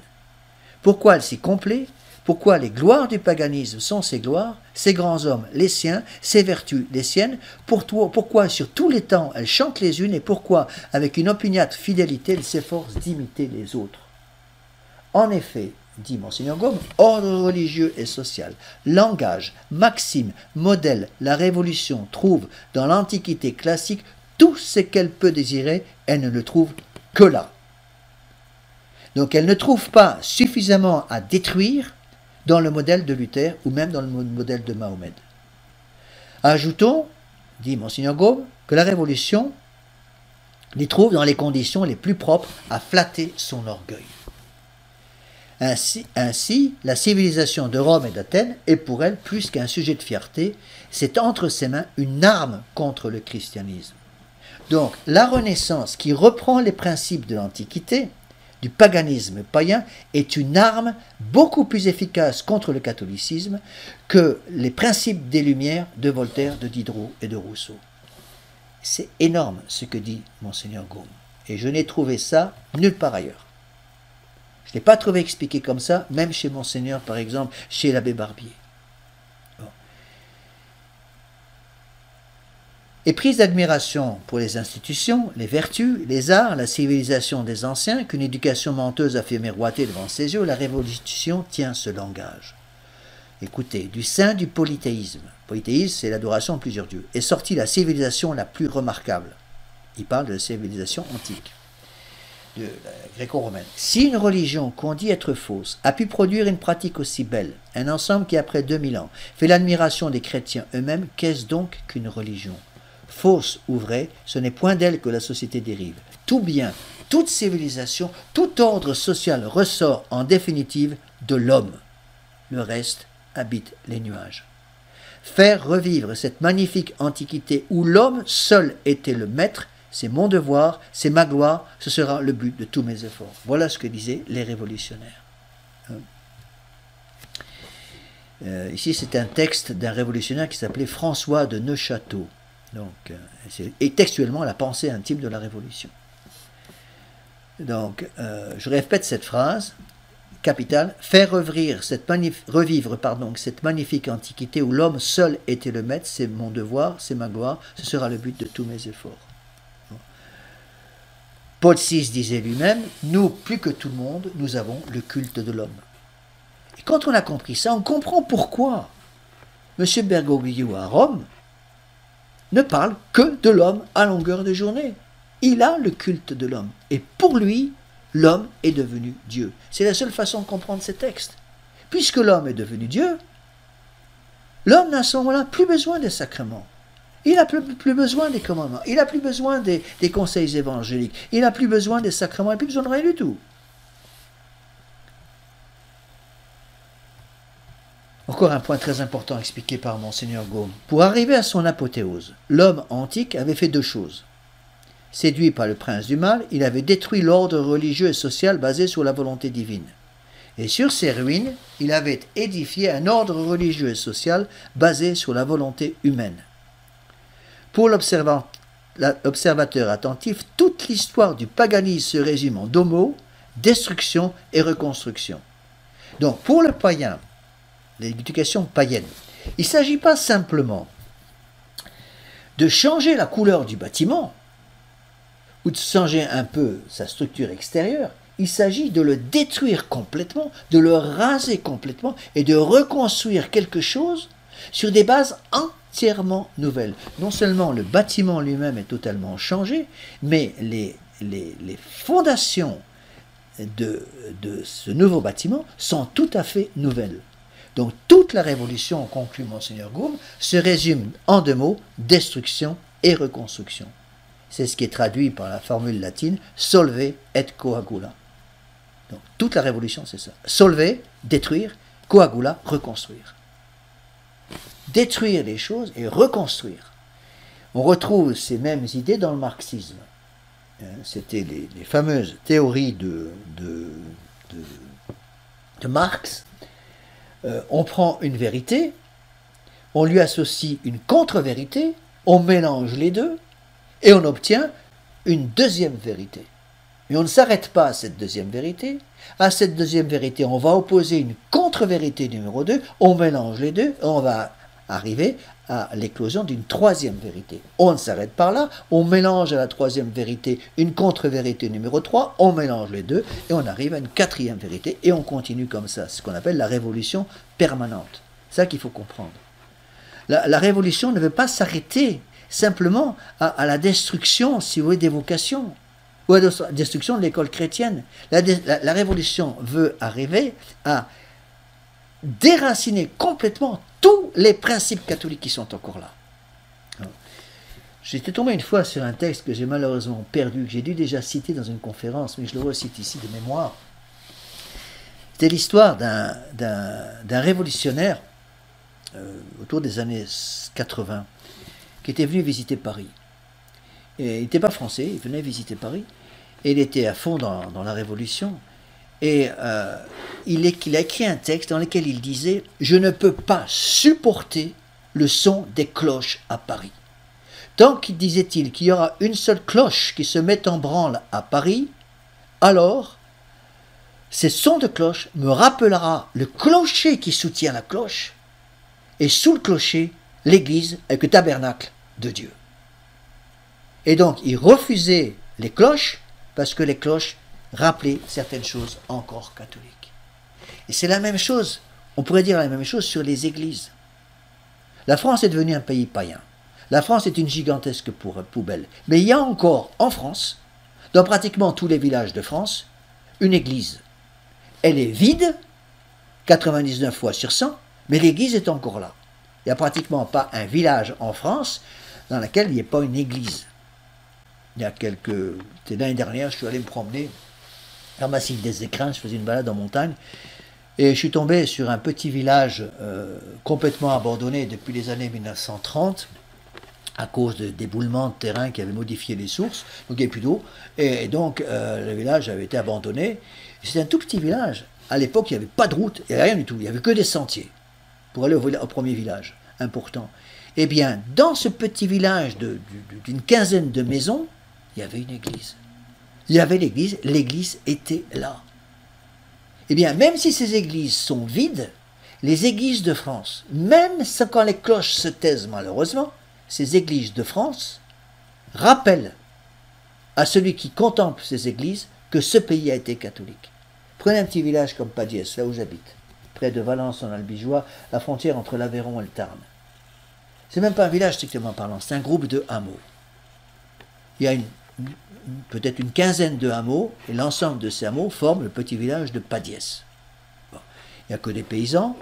Pourquoi elle s'y complaît, pourquoi les gloires du paganisme sont ses gloires, ses grands hommes les siens, ses vertus les siennes, pourquoi sur tous les temps elle chante les unes et pourquoi, avec une opiniâtre fidélité, elle s'efforce d'imiter les autres. En effet, dit Monseigneur Gaume, ordre religieux et social, langage, maxime, modèle, la Révolution trouve dans l'Antiquité classique tout ce qu'elle peut désirer, elle ne le trouve que là. Donc elle ne trouve pas suffisamment à détruire dans le modèle de Luther ou même dans le modèle de Mahomet. Ajoutons, dit Monseigneur Gaume, que la Révolution les trouve dans les conditions les plus propres à flatter son orgueil. Ainsi, la civilisation de Rome et d'Athènes est pour elle plus qu'un sujet de fierté, c'est entre ses mains une arme contre le christianisme. Donc la Renaissance, qui reprend les principes de l'Antiquité, du paganisme païen, est une arme beaucoup plus efficace contre le catholicisme que les principes des Lumières de Voltaire, de Diderot et de Rousseau. C'est énorme ce que dit Monseigneur Gaume, et je n'ai trouvé ça nulle part ailleurs. Je ne l'ai pas trouvé expliqué comme ça, même chez Monseigneur, par exemple, chez l'abbé Barbier. Bon. Et prise d'admiration pour les institutions, les vertus, les arts, la civilisation des anciens, qu'une éducation menteuse a fait miroiter devant ses yeux, la Révolution tient ce langage. Écoutez, du sein du polythéisme, polythéisme c'est l'adoration de plusieurs dieux, est sortie la civilisation la plus remarquable. Il parle de la civilisation antique, de la gréco-romaine. Si une religion qu'on dit être fausse a pu produire une pratique aussi belle, un ensemble qui après 2000 ans fait l'admiration des chrétiens eux-mêmes, qu'est-ce donc qu'une religion ? Fausse ou vraie, ce n'est point d'elle que la société dérive. Tout bien, toute civilisation, tout ordre social ressort en définitive de l'homme. Le reste habite les nuages. Faire revivre cette magnifique antiquité où l'homme seul était le maître, c'est mon devoir, c'est ma gloire, ce sera le but de tous mes efforts. Voilà ce que disaient les révolutionnaires. Ici, c'est un texte d'un révolutionnaire qui s'appelait François de Neufchâteau. Donc, et textuellement la pensée intime de la Révolution. Donc, je répète cette phrase capitale, faire revivre cette magnifique antiquité où l'homme seul était le maître, c'est mon devoir, c'est ma gloire, ce sera le but de tous mes efforts. Paul VI disait lui-même, nous, plus que tout le monde, nous avons le culte de l'homme. Et quand on a compris ça, on comprend pourquoi M. Bergoglio à Rome ne parle que de l'homme à longueur de journée. Il a le culte de l'homme. Et pour lui, l'homme est devenu Dieu. C'est la seule façon de comprendre ces textes. Puisque l'homme est devenu Dieu, l'homme n'a à ce moment-là plus besoin des sacrements. Il n'a plus besoin des commandements. Il n'a plus besoin des conseils évangéliques. Il n'a plus besoin des sacrements. Il n'a plus besoin de rien du tout. Encore un point très important expliqué par Monseigneur Gaume. Pour arriver à son apothéose, l'homme antique avait fait deux choses. Séduit par le prince du mal, il avait détruit l'ordre religieux et social basé sur la volonté divine. Et sur ces ruines, il avait édifié un ordre religieux et social basé sur la volonté humaine. Pour l'observateur attentif, toute l'histoire du paganisme se résume en deux mots, destruction et reconstruction. Donc pour le païen, l'éducation païenne, il ne s'agit pas simplement de changer la couleur du bâtiment ou de changer un peu sa structure extérieure. Il s'agit de le détruire complètement, de le raser complètement et de reconstruire quelque chose sur des bases entièrement nouvelles. Non seulement le bâtiment lui-même est totalement changé, mais les fondations de ce nouveau bâtiment sont tout à fait nouvelles. Donc toute la révolution, conclut Monseigneur Gaume, se résume en deux mots, destruction et reconstruction. C'est ce qui est traduit par la formule latine « solve et coagula ». Donc toute la révolution, c'est ça. Solver, détruire, coagula, reconstruire. Détruire les choses et reconstruire. On retrouve ces mêmes idées dans le marxisme. C'était les fameuses théories de Marx. On prend une vérité, on lui associe une contre-vérité, on mélange les deux et on obtient une deuxième vérité. Mais on ne s'arrête pas à cette deuxième vérité. À cette deuxième vérité, on va opposer une contre-vérité numéro 2, on mélange les deux et on va arriver à l'éclosion d'une troisième vérité. On ne s'arrête pas là, on mélange à la troisième vérité une contre-vérité numéro 3, on mélange les deux et on arrive à une quatrième vérité et on continue comme ça, ce qu'on appelle la révolution permanente. C'est ça qu'il faut comprendre. La révolution ne veut pas s'arrêter simplement à la destruction, si vous voulez, des vocations ou à la destruction de l'école chrétienne. La révolution veut arriver à déraciner complètement tous les principes catholiques qui sont encore là. J'étais tombé une fois sur un texte que j'ai malheureusement perdu, que j'ai dû déjà citer dans une conférence, mais je le recite ici de mémoire. C'était l'histoire d'un révolutionnaire autour des années 80 qui était venu visiter Paris. Et il n'était pas français, il venait visiter Paris, et il était à fond dans la Révolution. Et il a écrit un texte dans lequel il disait « Je ne peux pas supporter le son des cloches à Paris. Tant qu'il disait-il qu'il y aura une seule cloche qui se met en branle à Paris, alors ces sons de cloche me rappellera le clocher qui soutient la cloche, et sous le clocher, l'église avec le tabernacle de Dieu. » Et donc, il refusait les cloches parce que les cloches rappelaient certaines choses encore catholiques. Et c'est la même chose, on pourrait dire la même chose sur les églises. La France est devenue un pays païen. La France est une gigantesque poubelle. Mais il y a encore en France, dans pratiquement tous les villages de France, une église. Elle est vide, 99 fois sur 100, mais l'église est encore là. Il n'y a pratiquement pas un village en France dans lequel il n'y ait pas une église. C'était l'année dernière, je suis allé me promener dans le massif des Écrins, je faisais une balade en montagne, et je suis tombé sur un petit village complètement abandonné depuis les années 1930, à cause d'éboulements de terrain qui avaient modifié les sources, donc il n'y avait plus d'eau, et donc le village avait été abandonné. C'était un tout petit village. À l'époque, il n'y avait pas de route, il n'y avait rien du tout, il n'y avait que des sentiers pour aller au premier village, important. Eh bien, dans ce petit village d'une quinzaine de maisons, il y avait une église. Il y avait l'église était là. Eh bien, même si ces églises sont vides, les églises de France, même quand les cloches se taisent malheureusement, ces églises de France rappellent à celui qui contemple ces églises que ce pays a été catholique. Prenez un petit village comme Padiès, là où j'habite. près de Valence en Albigeois, la frontière entre l'Aveyron et le Tarn. C'est même pas un village strictement parlant, c'est un groupe de hameaux. Il y a peut-être une quinzaine de hameaux, et l'ensemble de ces hameaux forment le petit village de Padiès. Bon. Il n'y a que des paysans,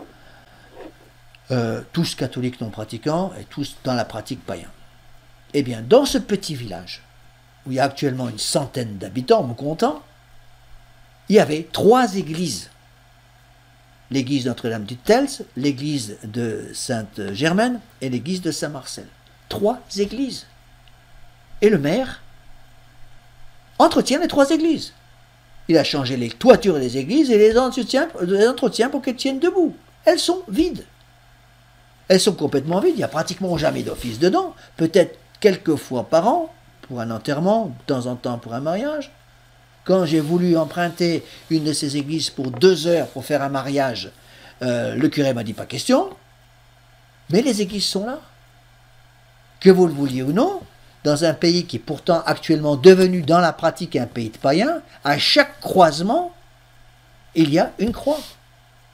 tous catholiques non pratiquants, et tous dans la pratique païen. Eh bien, dans ce petit village, où il y a actuellement une centaine d'habitants, me comptant, il y avait 3 églises. L'église Notre-Dame du Tels, l'église de Sainte-Germaine et l'église de Saint-Marcel. 3 églises. Et le maire entretient les 3 églises. Il a changé les toitures des églises et les entretient pour qu'elles tiennent debout. Elles sont vides. Elles sont complètement vides, il n'y a pratiquement jamais d'office dedans, peut-être quelques fois par an, pour un enterrement, de temps en temps pour un mariage. Quand j'ai voulu emprunter une de ces églises pour 2 heures pour faire un mariage, le curé m'a dit pas question, mais les églises sont là. Que vous le vouliez ou non, dans un pays qui est pourtant actuellement devenu dans la pratique un pays de païens, à chaque croisement, il y a une croix.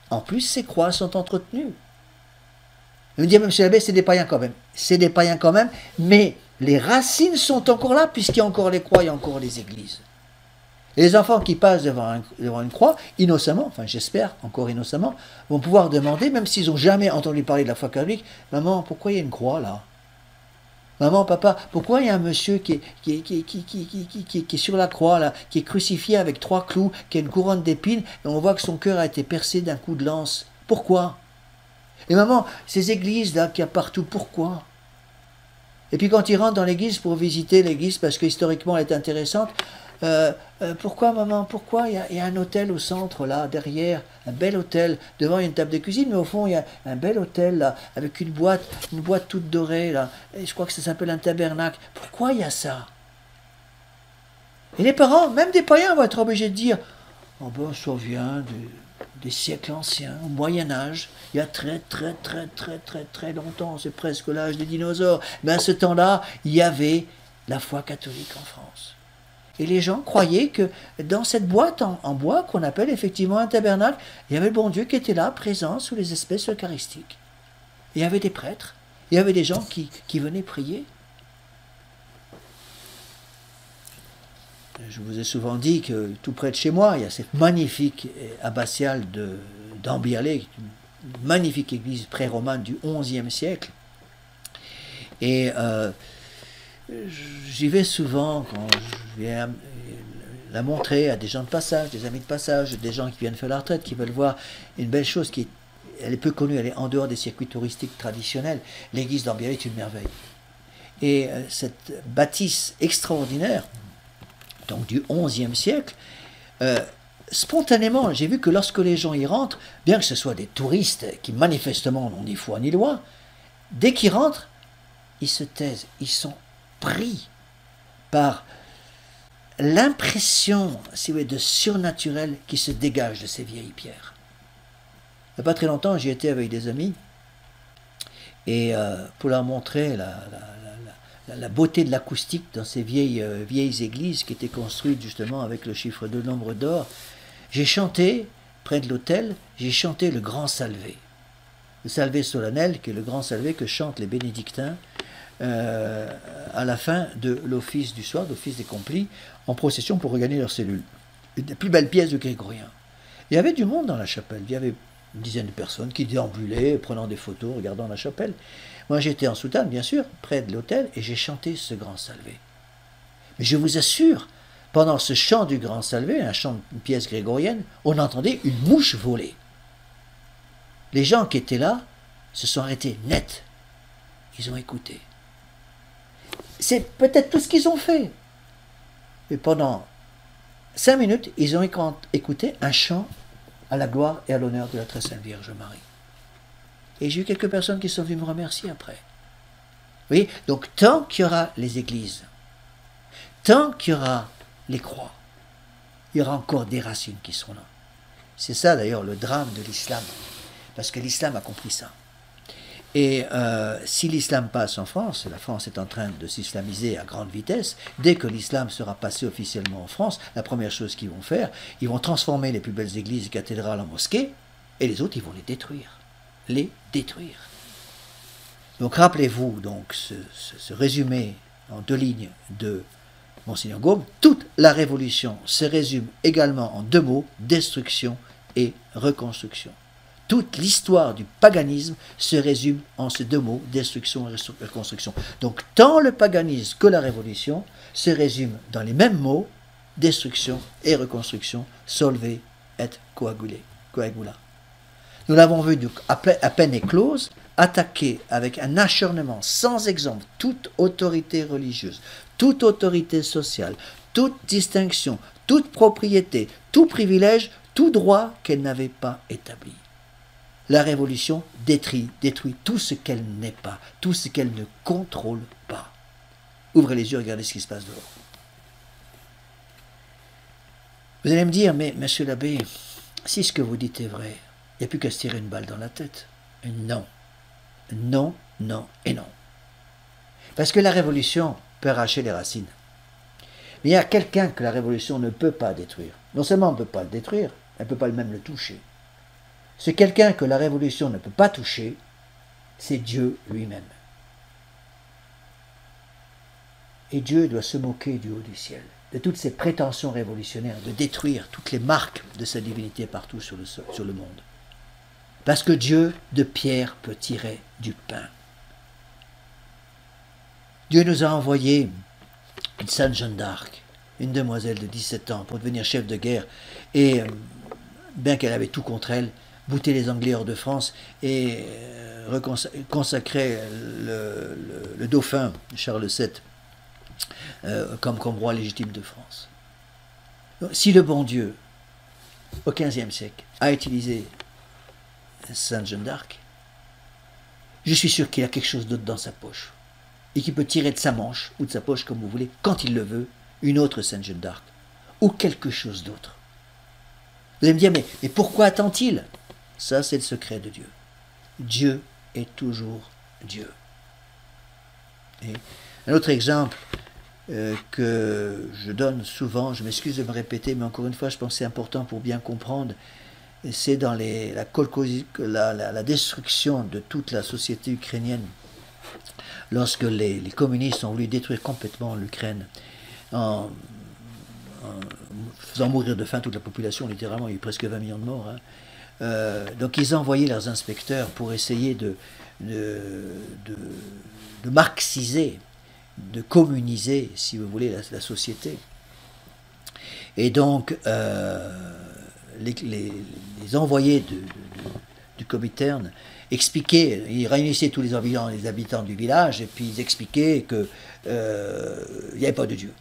En plus, ces croix sont entretenues. Vous me dites, monsieur l'abbé, c'est des païens quand même. C'est des païens quand même, mais les racines sont encore là, puisqu'il y a encore les croix, il y a encore les églises. Et les enfants qui passent devant une croix, innocemment, enfin j'espère, encore innocemment, vont pouvoir demander, même s'ils n'ont jamais entendu parler de la foi catholique, « Maman, pourquoi il y a une croix là ? Maman, papa, pourquoi il y a un monsieur qui est sur la croix là, qui est crucifié avec 3 clous, qui a une couronne d'épines, et on voit que son cœur a été percé d'un coup de lance. Pourquoi ? Et maman, ces églises là qu'il y a partout, pourquoi ? Et puis quand ils rentrent dans l'église pour visiter l'église, parce que historiquement elle est intéressante, pourquoi maman, pourquoi il y a un hôtel au centre là, derrière, un bel hôtel, devant il y a une table de cuisine, mais au fond il y a un bel hôtel là, avec une boîte toute dorée là, et je crois que ça s'appelle un tabernacle. Pourquoi il y a ça? Et les parents, même des païens, vont être obligés de dire, oh ben ça vient des siècles anciens, au Moyen-Âge, il y a très longtemps, c'est presque l'âge des dinosaures, mais à ce temps-là, il y avait la foi catholique en France. Et les gens croyaient que dans cette boîte en bois, qu'on appelle effectivement un tabernacle, il y avait le bon Dieu qui était là, présent sous les espèces eucharistiques. Il y avait des prêtres, il y avait des gens qui venaient prier. Je vous ai souvent dit que tout près de chez moi, il y a cette magnifique abbatiale d'Ambierlé, une magnifique église pré-romane du XIe siècle. Et j'y vais souvent quand je viens la montrer à des gens de passage, des amis de passage, des gens qui viennent faire la retraite, qui veulent voir une belle chose elle est peu connue, elle est en dehors des circuits touristiques traditionnels. L'église d'Ambierlé est une merveille. Et cette bâtisse extraordinaire, donc du XIe siècle, spontanément, j'ai vu que lorsque les gens y rentrent, bien que ce soit des touristes qui manifestement n'ont ni foi ni loi, dès qu'ils rentrent, ils se taisent, ils sont pris par l'impression, si vous voulez, de surnaturel qui se dégage de ces vieilles pierres. Il n'y a pas très longtemps, j'y étais avec des amis, et pour leur montrer la beauté de l'acoustique dans ces vieilles églises qui étaient construites justement avec le chiffre de nombre d'or, j'ai chanté, près de l'autel, j'ai chanté le grand salvé. Le salvé solennel, qui est le grand salvé que chantent les bénédictins à la fin de l'office du soir, d'office des complis, en procession pour regagner leur cellule. Une des plus belles pièces de Grégorien. Il y avait du monde dans la chapelle, il y avait une dizaine de personnes qui déambulaient, prenant des photos, regardant la chapelle. Moi j'étais en soutane, bien sûr, près de l'autel, et j'ai chanté ce grand salvé. Mais je vous assure, pendant ce chant du grand salvé, une pièce grégorienne, on entendait une mouche voler. Les gens qui étaient là se sont arrêtés net. Ils ont écouté. C'est peut-être tout ce qu'ils ont fait. Et pendant 5 minutes, ils ont écouté un chant à la gloire et à l'honneur de la très sainte Vierge Marie. Et j'ai eu quelques personnes qui sont venues me remercier après. Vous voyez, donc tant qu'il y aura les églises, tant qu'il y aura les croix, il y aura encore des racines qui seront là. C'est ça d'ailleurs le drame de l'islam, parce que l'islam a compris ça. Et si l'islam passe en France, la France est en train de s'islamiser à grande vitesse, dès que l'islam sera passé officiellement en France, la première chose qu'ils vont faire, ils vont transformer les plus belles églises et cathédrales en mosquées, et les autres, ils vont les détruire. Les détruire. Donc rappelez-vous donc ce résumé en 2 lignes de Monseigneur Gaume. Toute la révolution se résume également en 2 mots, destruction et reconstruction. Toute l'histoire du paganisme se résume en ces 2 mots, destruction et reconstruction. Donc tant le paganisme que la révolution se résument dans les mêmes mots, destruction et reconstruction, solver et coagula. Nous l'avons vu donc, à peine éclose, attaquer avec un acharnement sans exemple toute autorité religieuse, toute autorité sociale, toute distinction, toute propriété, tout privilège, tout droit qu'elle n'avait pas établi. La révolution détruit tout ce qu'elle n'est pas, tout ce qu'elle ne contrôle pas. Ouvrez les yeux, regardez ce qui se passe dehors. Vous allez me dire, mais monsieur l'abbé, si ce que vous dites est vrai, il n'y a plus qu'à se tirer une balle dans la tête. Non. Non, non et non. Parce que la révolution peut arracher les racines. Mais il y a quelqu'un que la révolution ne peut pas détruire. Non seulement on ne peut pas le détruire, elle ne peut pas même le toucher. C'est quelqu'un que la révolution ne peut pas toucher, c'est Dieu lui-même. Et Dieu doit se moquer du haut du ciel, de toutes ces prétentions révolutionnaires, de détruire toutes les marques de sa divinité partout sur le monde. Parce que Dieu, de pierre, peut tirer du pain. Dieu nous a envoyé une Sainte Jeanne d'Arc, une demoiselle de 17 ans, pour devenir chef de guerre. Et bien qu'elle avait tout contre elle, bouter les Anglais hors de France et consacrer le dauphin Charles VII comme roi légitime de France. Donc, si le bon Dieu, au XVe siècle, a utilisé Sainte Jeanne d'Arc, je suis sûr qu'il a quelque chose d'autre dans sa poche et qu'il peut tirer de sa manche ou de sa poche, comme vous voulez, quand il le veut, une autre Sainte Jeanne d'Arc ou quelque chose d'autre. Vous allez me dire, mais pourquoi attend-il? Ça, c'est le secret de Dieu. Dieu est toujours Dieu. Et un autre exemple que je donne souvent, je m'excuse de me répéter, mais encore une fois, je pense que c'est important pour bien comprendre, c'est dans la destruction de toute la société ukrainienne, lorsque les communistes ont voulu détruire complètement l'Ukraine, en faisant mourir de faim toute la population, littéralement, il y a eu presque 20 millions de morts. Donc ils ont envoyé leurs inspecteurs pour essayer de marxiser, de communiser, si vous voulez, la société. Et donc, les envoyés du Comintern expliquaient, ils réunissaient tous les habitants du village, et puis ils expliquaient qu'il n'y avait pas de Dieu.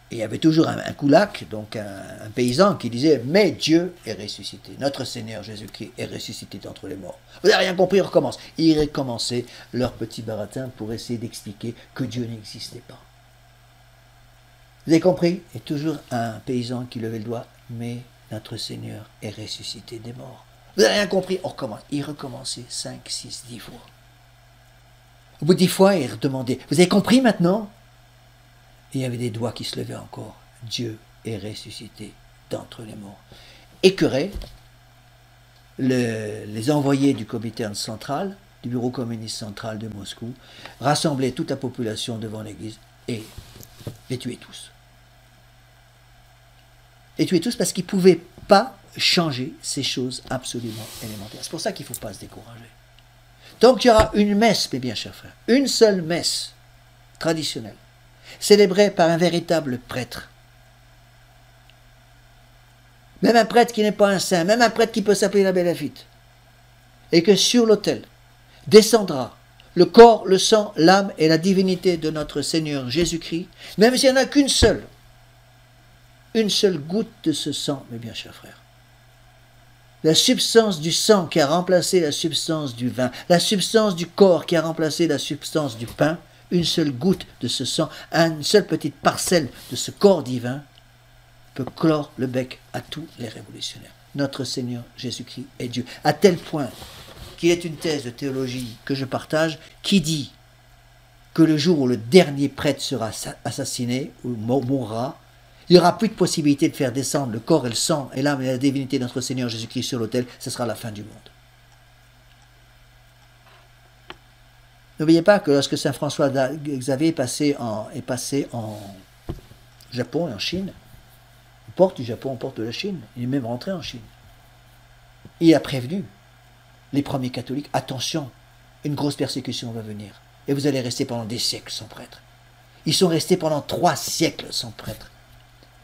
Et il y avait toujours un koulak, donc un paysan, qui disait « Mais Dieu est ressuscité, notre Seigneur Jésus-Christ est ressuscité d'entre les morts. » Vous n'avez rien compris, on recommence. Ils recommençaient leur petit baratin pour essayer d'expliquer que Dieu n'existait pas. Vous avez compris? Et toujours un paysan qui levait le doigt « Mais notre Seigneur est ressuscité des morts. » Vous n'avez rien compris, on recommence. Ils recommençaient 5, 6, 10 fois. Au bout de 10 fois, ils redemandaient « Vous avez compris maintenant ?» Et il y avait des doigts qui se levaient encore. Dieu est ressuscité d'entre les morts. Écœurés, les envoyés du Comintern central, du bureau communiste central de Moscou, rassemblaient toute la population devant l'église et les tuaient tous. Les tuaient tous parce qu'ils ne pouvaient pas changer ces choses absolument élémentaires. C'est pour ça qu'il ne faut pas se décourager. Tant qu'il y aura une messe, mes bien chers frères, une seule messe traditionnelle, célébré par un véritable prêtre. Même un prêtre qui n'est pas un saint, même un prêtre qui peut s'appeler l'abbé Laffitte. Et que sur l'autel descendra le corps, le sang, l'âme et la divinité de notre Seigneur Jésus-Christ, même s'il n'y en a qu'une seule goutte de ce sang, mes bien chers frères. La substance du sang qui a remplacé la substance du vin, la substance du corps qui a remplacé la substance du pain, une seule goutte de ce sang, une seule petite parcelle de ce corps divin peut clore le bec à tous les révolutionnaires. Notre Seigneur Jésus-Christ est Dieu. À tel point qu'il est une thèse de théologie que je partage qui dit que le jour où le dernier prêtre sera assassiné ou mourra, Il n'y aura plus de possibilité de faire descendre le corps et le sang et l'âme et la divinité de notre Seigneur Jésus-Christ sur l'autel. Ce sera la fin du monde. N'oubliez pas que lorsque Saint François Xavier est passé en Japon et en Chine, aux portes du Japon, aux portes de la Chine, il est même rentré en Chine. Il a prévenu les premiers catholiques, attention, une grosse persécution va venir. Et vous allez rester pendant des siècles sans prêtre. Ils sont restés pendant 3 siècles sans prêtre,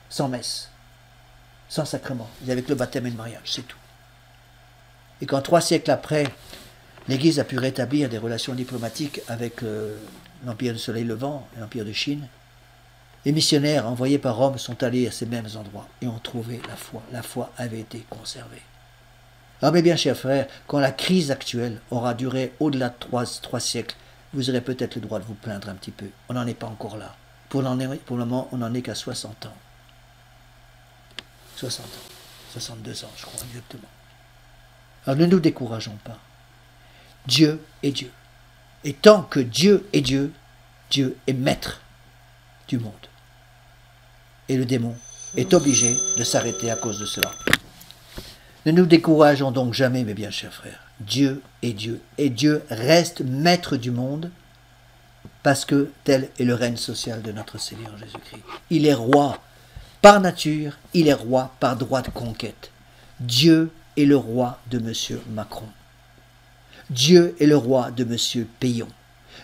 sans messe, sans sacrement, avec le baptême et le mariage, c'est tout. Et quand 3 siècles après, l'Église a pu rétablir des relations diplomatiques avec l'Empire du Soleil Levant et l'Empire de Chine, les missionnaires envoyés par Rome sont allés à ces mêmes endroits et ont trouvé la foi. La foi avait été conservée. Alors mes bien chers frères, quand la crise actuelle aura duré au-delà de 3 siècles, vous aurez peut-être le droit de vous plaindre un petit peu. On n'en est pas encore là. Pour le moment, on n'en est qu'à 60 ans. 60 ans. 62 ans, je crois exactement. Alors ne nous décourageons pas. Dieu est Dieu. Et tant que Dieu est Dieu, Dieu est maître du monde. Et le démon est obligé de s'arrêter à cause de cela. Ne nous décourageons donc jamais, mes bien chers frères. Dieu est Dieu. Et Dieu reste maître du monde parce que tel est le règne social de notre Seigneur Jésus-Christ. Il est roi par nature, il est roi par droit de conquête. Dieu est le roi de M. Macron. Dieu est le roi de M. Payon.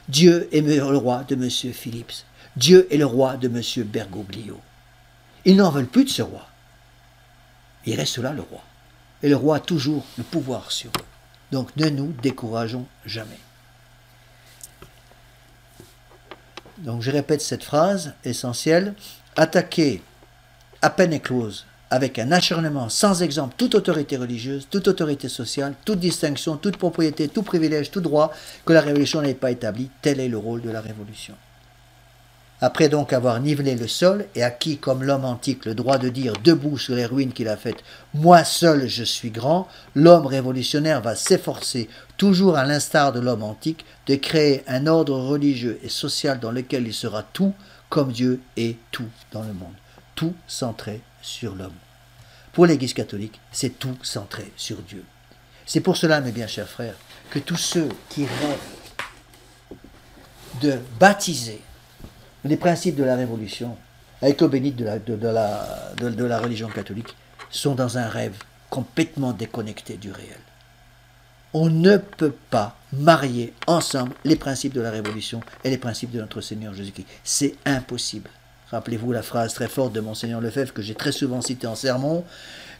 Dieu est le roi de M. Phillips. Dieu est le roi de M. Bergoglio. Ils n'en veulent plus de ce roi. Il reste là le roi. Et le roi a toujours le pouvoir sur eux. Donc ne nous décourageons jamais. Donc je répète cette phrase essentielle. Attaquer à peine éclose, avec un acharnement sans exemple toute autorité religieuse, toute autorité sociale, toute distinction, toute propriété, tout privilège, tout droit que la Révolution n'ait pas établi, tel est le rôle de la Révolution. Après donc avoir nivelé le sol et acquis comme l'homme antique le droit de dire debout sur les ruines qu'il a faites « Moi seul je suis grand », l'homme révolutionnaire va s'efforcer, toujours à l'instar de l'homme antique, de créer un ordre religieux et social dans lequel il sera tout comme Dieu est tout dans le monde. Tout centré sur l'homme. Pour l'Église catholique, c'est tout centré sur Dieu. C'est pour cela, mes bien chers frères, que tous ceux qui rêvent de baptiser les principes de la Révolution avec l'eau bénite de la religion catholique sont dans un rêve complètement déconnecté du réel. On ne peut pas marier ensemble les principes de la Révolution et les principes de notre Seigneur Jésus-Christ. C'est impossible. Rappelez-vous la phrase très forte de Monseigneur Lefebvre que j'ai très souvent citée en sermon.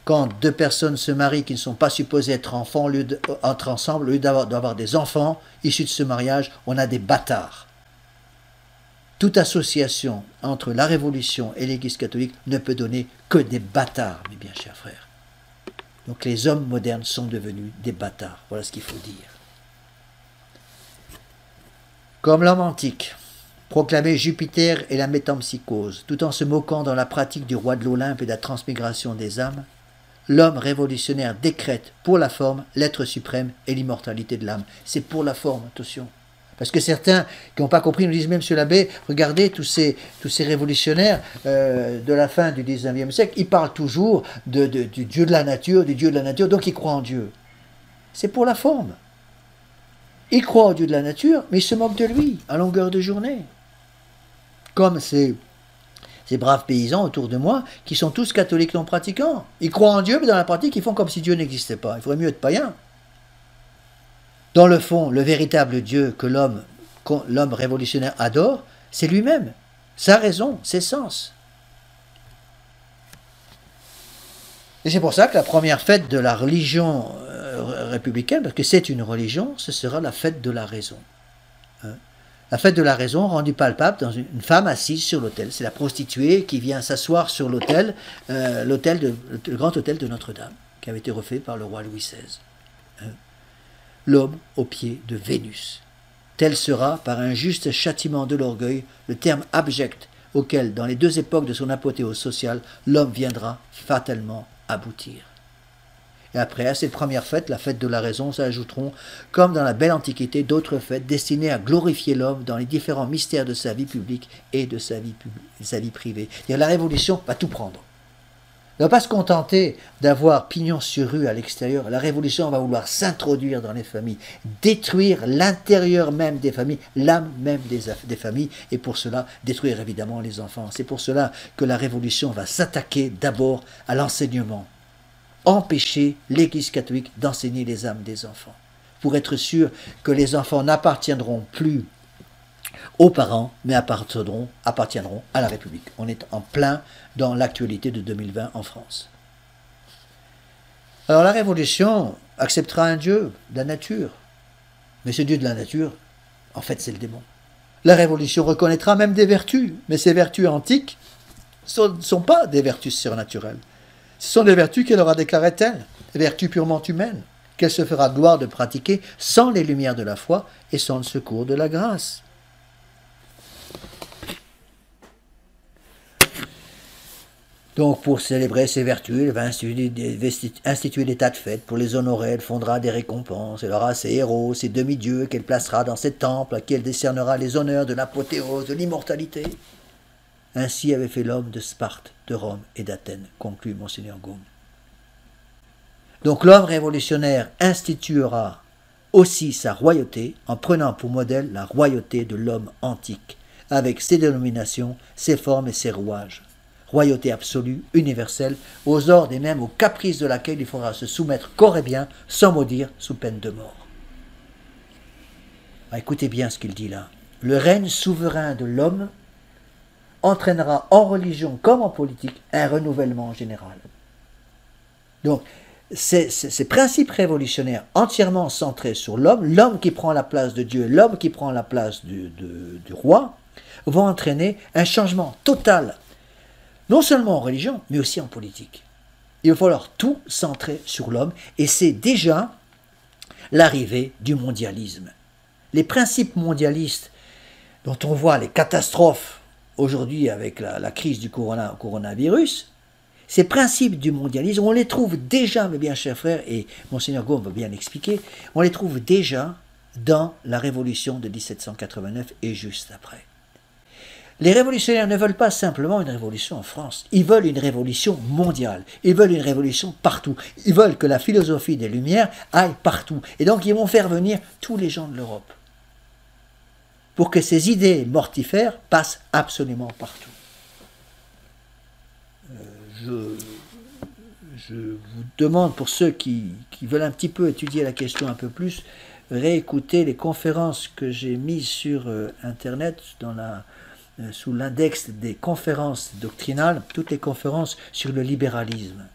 Quand 2 personnes se marient qui ne sont pas supposées être enfants, entre ensemble, au lieu d'avoir des enfants issus de ce mariage, on a des bâtards. Toute association entre la Révolution et l'Église catholique ne peut donner que des bâtards, mes bien chers frères. Donc les hommes modernes sont devenus des bâtards. Voilà ce qu'il faut dire. Comme l'homme antique proclamait Jupiter et la métempsychose, tout en se moquant dans la pratique du roi de l'Olympe et de la transmigration des âmes, l'homme révolutionnaire décrète pour la forme l'être suprême et l'immortalité de l'âme. C'est pour la forme, attention. Parce que certains qui n'ont pas compris nous disent même, Monsieur l'abbé, regardez tous ces révolutionnaires de la fin du 19e siècle, ils parlent toujours du Dieu de la nature, donc ils croient en Dieu. C'est pour la forme. Ils croient au Dieu de la nature, mais ils se moquent de lui à longueur de journée. Comme ces braves paysans autour de moi, qui sont tous catholiques non pratiquants. Ils croient en Dieu, mais dans la pratique, ils font comme si Dieu n'existait pas. Il faudrait mieux être païen. Dans le fond, le véritable Dieu que l'homme révolutionnaire adore, c'est lui-même, sa raison, ses sens. Et c'est pour ça que la première fête de la religion républicaine, parce que c'est une religion, ce sera la fête de la raison. La fête de la raison rendue palpable dans une femme assise sur l'autel. C'est la prostituée qui vient s'asseoir sur l'autel, le grand autel de Notre-Dame, qui avait été refait par le roi Louis XVI. L'homme au pied de Vénus. Tel sera, par un juste châtiment de l'orgueil, le terme abject auquel, dans les 2 époques de son apothéose sociale, l'homme viendra fatalement aboutir. Et après, à cette première fête, la fête de la raison, s'ajouteront, comme dans la belle Antiquité, d'autres fêtes destinées à glorifier l'homme dans les différents mystères de sa vie publique et de sa vie privée. Et la Révolution va tout prendre. Elle ne va pas se contenter d'avoir pignon sur rue à l'extérieur. La Révolution va vouloir s'introduire dans les familles, détruire l'intérieur même des familles, l'âme même des familles, et pour cela, détruire évidemment les enfants. C'est pour cela que la Révolution va s'attaquer d'abord à l'enseignement. Empêcher l'Église catholique d'enseigner les âmes des enfants, pour être sûr que les enfants n'appartiendront plus aux parents, mais appartiendront à la République. On est en plein dans l'actualité de 2020 en France. Alors la Révolution acceptera un Dieu de la nature, mais ce Dieu de la nature, en fait, c'est le démon. La Révolution reconnaîtra même des vertus, mais ces vertus antiques ne sont pas des vertus surnaturelles. Ce sont des vertus qu'elle aura déclarées telles, des vertus purement humaines, qu'elle se fera gloire de pratiquer sans les lumières de la foi et sans le secours de la grâce. Donc, pour célébrer ces vertus, elle va instituer des tas de fêtes. Pour les honorer, elle fondera des récompenses. Elle aura ses héros, ses demi-dieux qu'elle placera dans ses temples, à qui elle décernera les honneurs de l'apothéose, de l'immortalité. Ainsi avait fait l'homme de Sparte, de Rome et d'Athènes, conclut Monseigneur Gaume. Donc l'homme révolutionnaire instituera aussi sa royauté en prenant pour modèle la royauté de l'homme antique, avec ses dénominations, ses formes et ses rouages. Royauté absolue, universelle, aux ordres et même aux caprices de laquelle il faudra se soumettre corps et bien, sans maudire, sous peine de mort. Écoutez bien ce qu'il dit là. Le règne souverain de l'homme entraînera en religion comme en politique un renouvellement général. Donc, ces principes révolutionnaires entièrement centrés sur l'homme qui prend la place de Dieu, l'homme qui prend la place du roi, vont entraîner un changement total, non seulement en religion, mais aussi en politique. Il va falloir tout centrer sur l'homme, et c'est déjà l'arrivée du mondialisme. Les principes mondialistes dont on voit les catastrophes aujourd'hui avec la crise du coronavirus, ces principes du mondialisme, on les trouve déjà, mes bien chers frères, et Monseigneur Gaume va bien l'expliquer, on les trouve déjà dans la révolution de 1789 et juste après. Les révolutionnaires ne veulent pas simplement une révolution en France, ils veulent une révolution mondiale, ils veulent une révolution partout, ils veulent que la philosophie des Lumières aille partout, et donc ils vont faire venir tous les gens de l'Europe, pour que ces idées mortifères passent absolument partout. Je vous demande, pour ceux qui veulent un petit peu étudier la question un peu plus, réécouter les conférences que j'ai mises sur Internet sous l'index des conférences doctrinales, toutes les conférences sur le libéralisme.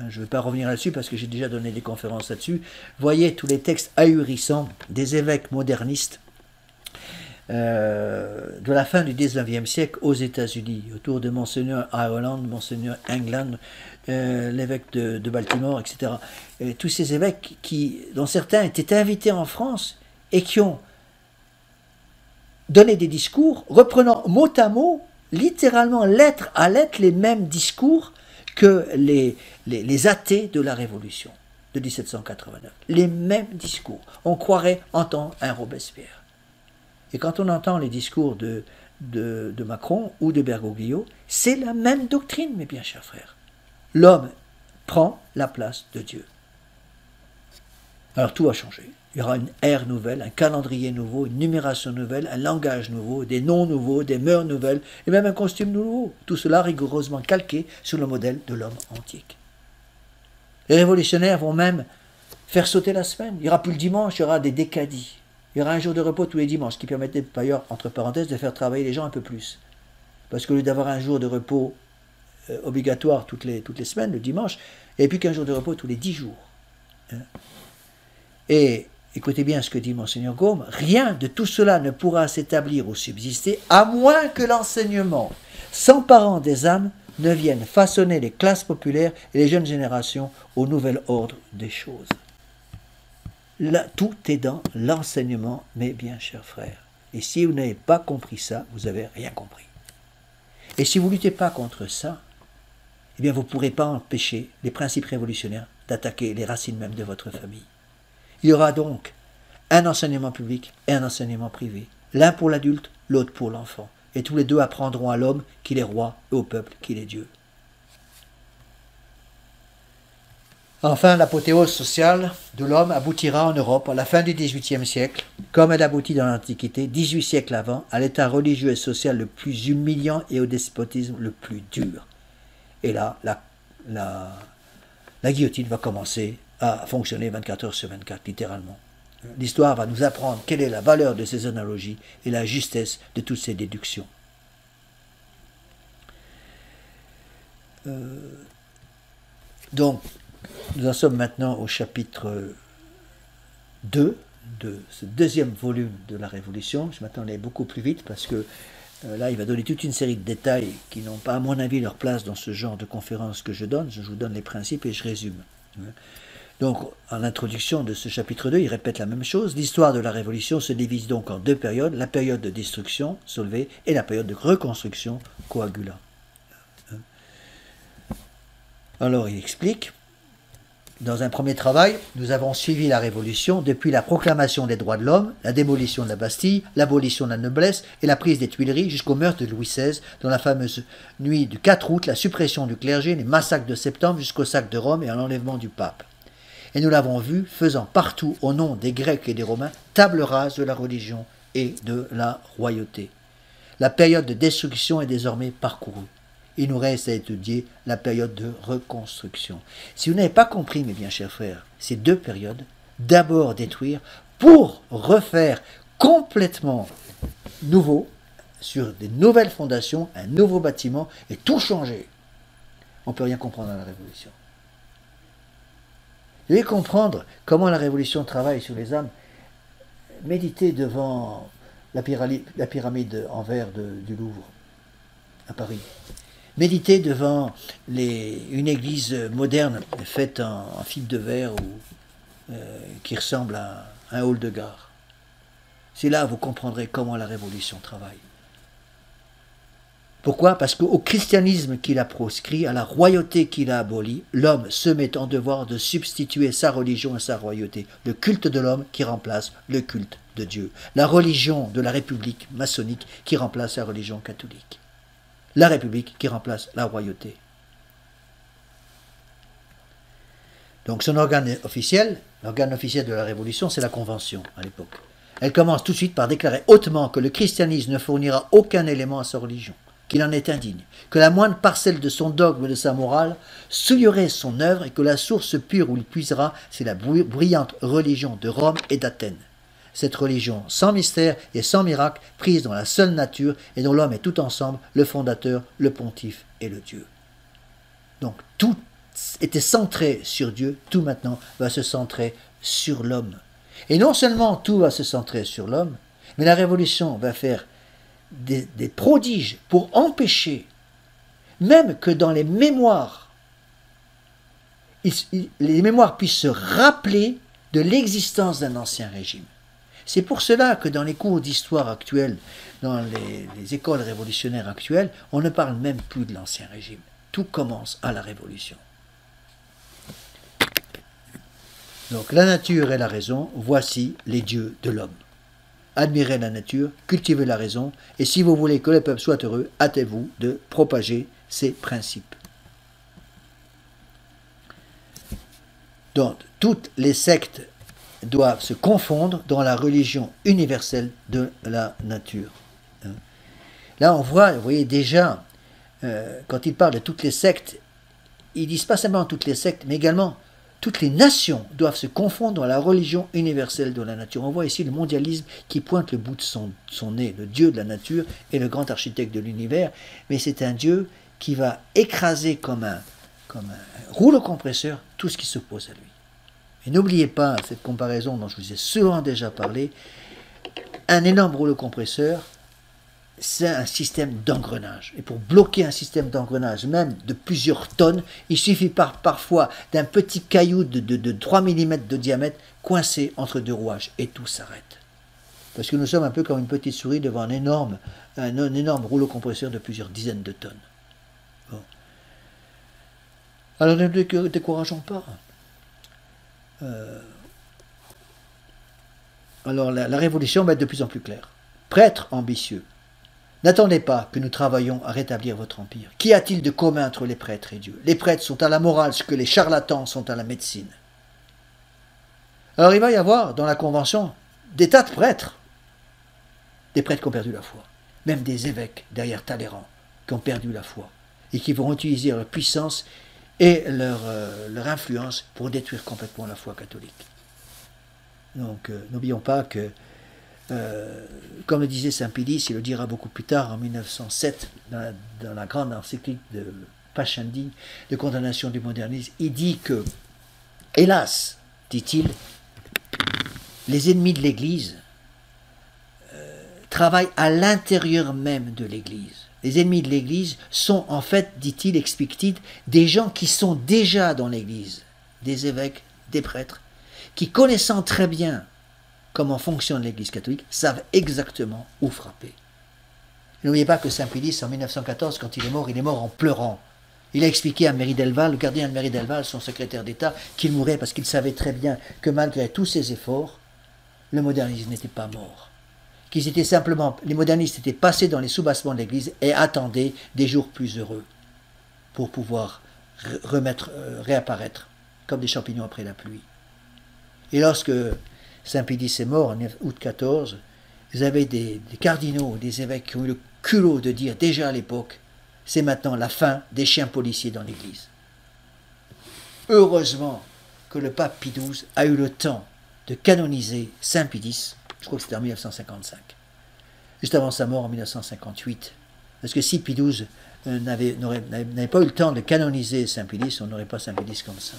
Je ne vais pas revenir là-dessus parce que j'ai déjà donné des conférences là-dessus. Voyez tous les textes ahurissants des évêques modernistes de la fin du 19e siècle aux États-Unis, autour de Monseigneur Ireland, Monseigneur England, l'évêque de Baltimore, etc. Et tous ces évêques dont certains étaient invités en France et qui ont donné des discours reprenant mot à mot, littéralement lettre à lettre, les mêmes discours que les athées de la Révolution de 1789. Les mêmes discours. On croirait entendre un Robespierre. Et quand on entend les discours de Macron ou de Bergoglio, c'est la même doctrine, mes bien chers frères. L'homme prend la place de Dieu. Alors tout a changé. Il y aura une ère nouvelle, un calendrier nouveau, une numération nouvelle, un langage nouveau, des noms nouveaux, des mœurs nouvelles, et même un costume nouveau. Tout cela rigoureusement calqué sur le modèle de l'homme antique. Les révolutionnaires vont même faire sauter la semaine. Il n'y aura plus le dimanche, il y aura des décadis. Il y aura un jour de repos tous les dimanches, ce qui permettait d'ailleurs, entre parenthèses, de faire travailler les gens un peu plus. Parce qu'au lieu d'avoir un jour de repos obligatoire toutes les semaines, le dimanche, il n'y avait plus qu'un jour de repos tous les 10 jours. Et écoutez bien ce que dit Monseigneur Gaume, rien de tout cela ne pourra s'établir ou subsister, à moins que l'enseignement, s'emparant des âmes, ne vienne façonner les classes populaires et les jeunes générations au nouvel ordre des choses. Là, tout est dans l'enseignement, mes bien chers frères. Et si vous n'avez pas compris ça, vous n'avez rien compris. Et si vous ne luttez pas contre ça, eh bien vous ne pourrez pas empêcher les principes révolutionnaires d'attaquer les racines même de votre famille. Il y aura donc un enseignement public et un enseignement privé, l'un pour l'adulte, l'autre pour l'enfant, et tous les deux apprendront à l'homme qu'il est roi et au peuple qu'il est Dieu. Enfin, l'apothéose sociale de l'homme aboutira en Europe à la fin du XVIIIe siècle, comme elle aboutit dans l'Antiquité, 18 siècles avant, à l'état religieux et social le plus humiliant et au despotisme le plus dur. Et là, la guillotine va commencer à fonctionner 24 heures sur 24, littéralement. L'histoire va nous apprendre quelle est la valeur de ces analogies et la justesse de toutes ces déductions. Donc, nous en sommes maintenant au chapitre 2 de ce deuxième volume de la Révolution. Je m'attendais beaucoup plus vite parce que là, il va donner toute une série de détails qui n'ont pas, à mon avis, leur place dans ce genre de conférence que je donne. Je vous donne les principes et je résume. Donc, en introduction de ce chapitre 2, il répète la même chose. L'histoire de la Révolution se divise donc en deux périodes, la période de destruction, Solvay, et la période de reconstruction, Coagula. Alors, il explique. Dans un premier travail, nous avons suivi la Révolution depuis la proclamation des droits de l'homme, la démolition de la Bastille, l'abolition de la noblesse et la prise des Tuileries jusqu'au meurtre de Louis XVI, dans la fameuse nuit du 4 août, la suppression du clergé, les massacres de septembre jusqu'au sac de Rome et à l'enlèvement du pape. Et nous l'avons vu faisant partout, au nom des Grecs et des Romains, table rase de la religion et de la royauté. La période de destruction est désormais parcourue. Il nous reste à étudier la période de reconstruction. Si vous n'avez pas compris, mes bien chers frères, ces deux périodes, d'abord détruire pour refaire complètement nouveau, sur des nouvelles fondations, un nouveau bâtiment, et tout changer. On ne peut rien comprendre à la Révolution. Vous devez comprendre comment la Révolution travaille sur les âmes. Méditez devant la pyramide en verre du Louvre, à Paris. Méditez devant une église moderne faite en fibre de verre qui ressemble à un hall de gare. C'est là que vous comprendrez comment la Révolution travaille. Pourquoi? Parce qu'au christianisme qu'il a proscrit, à la royauté qu'il a abolie, l'homme se met en devoir de substituer sa religion à sa royauté. Le culte de l'homme qui remplace le culte de Dieu. La religion de la République maçonnique qui remplace la religion catholique. La République qui remplace la royauté. Donc son organe officiel de la Révolution, c'est la Convention à l'époque. Elle commence tout de suite par déclarer hautement que le christianisme ne fournira aucun élément à sa religion, qu'il en est indigne, que la moindre parcelle de son dogme et de sa morale souillerait son œuvre et que la source pure où il puisera, c'est la brillante religion de Rome et d'Athènes. Cette religion sans mystère et sans miracle, prise dans la seule nature et dont l'homme est tout ensemble, le fondateur, le pontife et le Dieu. Donc tout était centré sur Dieu, tout maintenant va se centrer sur l'homme. Et non seulement tout va se centrer sur l'homme, mais la Révolution va faire des prodiges pour empêcher, même que dans les mémoires puissent se rappeler de l'existence d'un ancien régime. C'est pour cela que dans les cours d'histoire actuels, dans les écoles révolutionnaires actuelles, on ne parle même plus de l'ancien régime. Tout commence à la Révolution. Donc la nature et la raison, voici les dieux de l'homme. Admirez la nature, cultivez la raison, et si vous voulez que le peuple soit heureux, hâtez-vous de propager ces principes. Donc toutes les sectes doivent se confondre dans la religion universelle de la nature. Là, on voit, vous voyez déjà, quand il parle de toutes les sectes, ils disent pas seulement toutes les sectes, mais également toutes les nations doivent se confondre dans la religion universelle de la nature. On voit ici le mondialisme qui pointe le bout de son nez. Le Dieu de la nature est le grand architecte de l'univers, mais c'est un Dieu qui va écraser comme un rouleau compresseur tout ce qui s'oppose à lui. Et n'oubliez pas cette comparaison dont je vous ai souvent déjà parlé, un énorme rouleau compresseur, c'est un système d'engrenage. Et pour bloquer un système d'engrenage, même de plusieurs tonnes, il suffit parfois d'un petit caillou de 3 mm de diamètre coincé entre deux rouages, et tout s'arrête. Parce que nous sommes un peu comme une petite souris devant un énorme rouleau compresseur de plusieurs dizaines de tonnes. Bon. Alors ne décourageons pas. Alors la révolution va être de plus en plus claire. Prêtres ambitieux, n'attendez pas que nous travaillions à rétablir votre empire. Qu'y a-t-il de commun entre les prêtres et Dieu? Les prêtres sont à la morale ce que les charlatans sont à la médecine. Alors il va y avoir dans la convention des tas de prêtres. Des prêtres qui ont perdu la foi. Même des évêques derrière Talleyrand qui ont perdu la foi. Et qui vont utiliser leur puissance et leur influence pour détruire complètement la foi catholique. Donc n'oublions pas que, comme le disait Saint Pidis, il le dira beaucoup plus tard, en 1907, dans la grande encyclique de Pascendi, de condamnation du modernisme, il dit que, hélas, dit-il, les ennemis de l'Église travaillent à l'intérieur même de l'Église. Les ennemis de l'Église sont en fait, dit-il, explique-t-il, des gens qui sont déjà dans l'Église, des évêques, des prêtres, qui connaissant très bien comment fonctionne l'Église catholique, savent exactement où frapper. N'oubliez pas que Saint Pidis, en 1914, quand il est mort en pleurant. Il a expliqué à Méry Delval, le gardien de Méry Delval, son secrétaire d'État, qu'il mourait parce qu'il savait très bien que malgré tous ses efforts, le modernisme n'était pas mort. Qu'ils étaient simplement, les modernistes étaient passés dans les soubassements de l'Église et attendaient des jours plus heureux pour pouvoir réapparaître comme des champignons après la pluie. Et lorsque Saint Pidis est mort en août 14, vous avez des cardinaux, des évêques qui ont eu le culot de dire déjà à l'époque, c'est maintenant la fin des chiens policiers dans l'Église. Heureusement que le pape Pie XII a eu le temps de canoniser Saint Pidis, je crois que c'était en 1955, juste avant sa mort en 1958. Parce que si Pie XII n'avait pas eu le temps de canoniser Saint Pidis, on n'aurait pas Saint Pidis comme ça.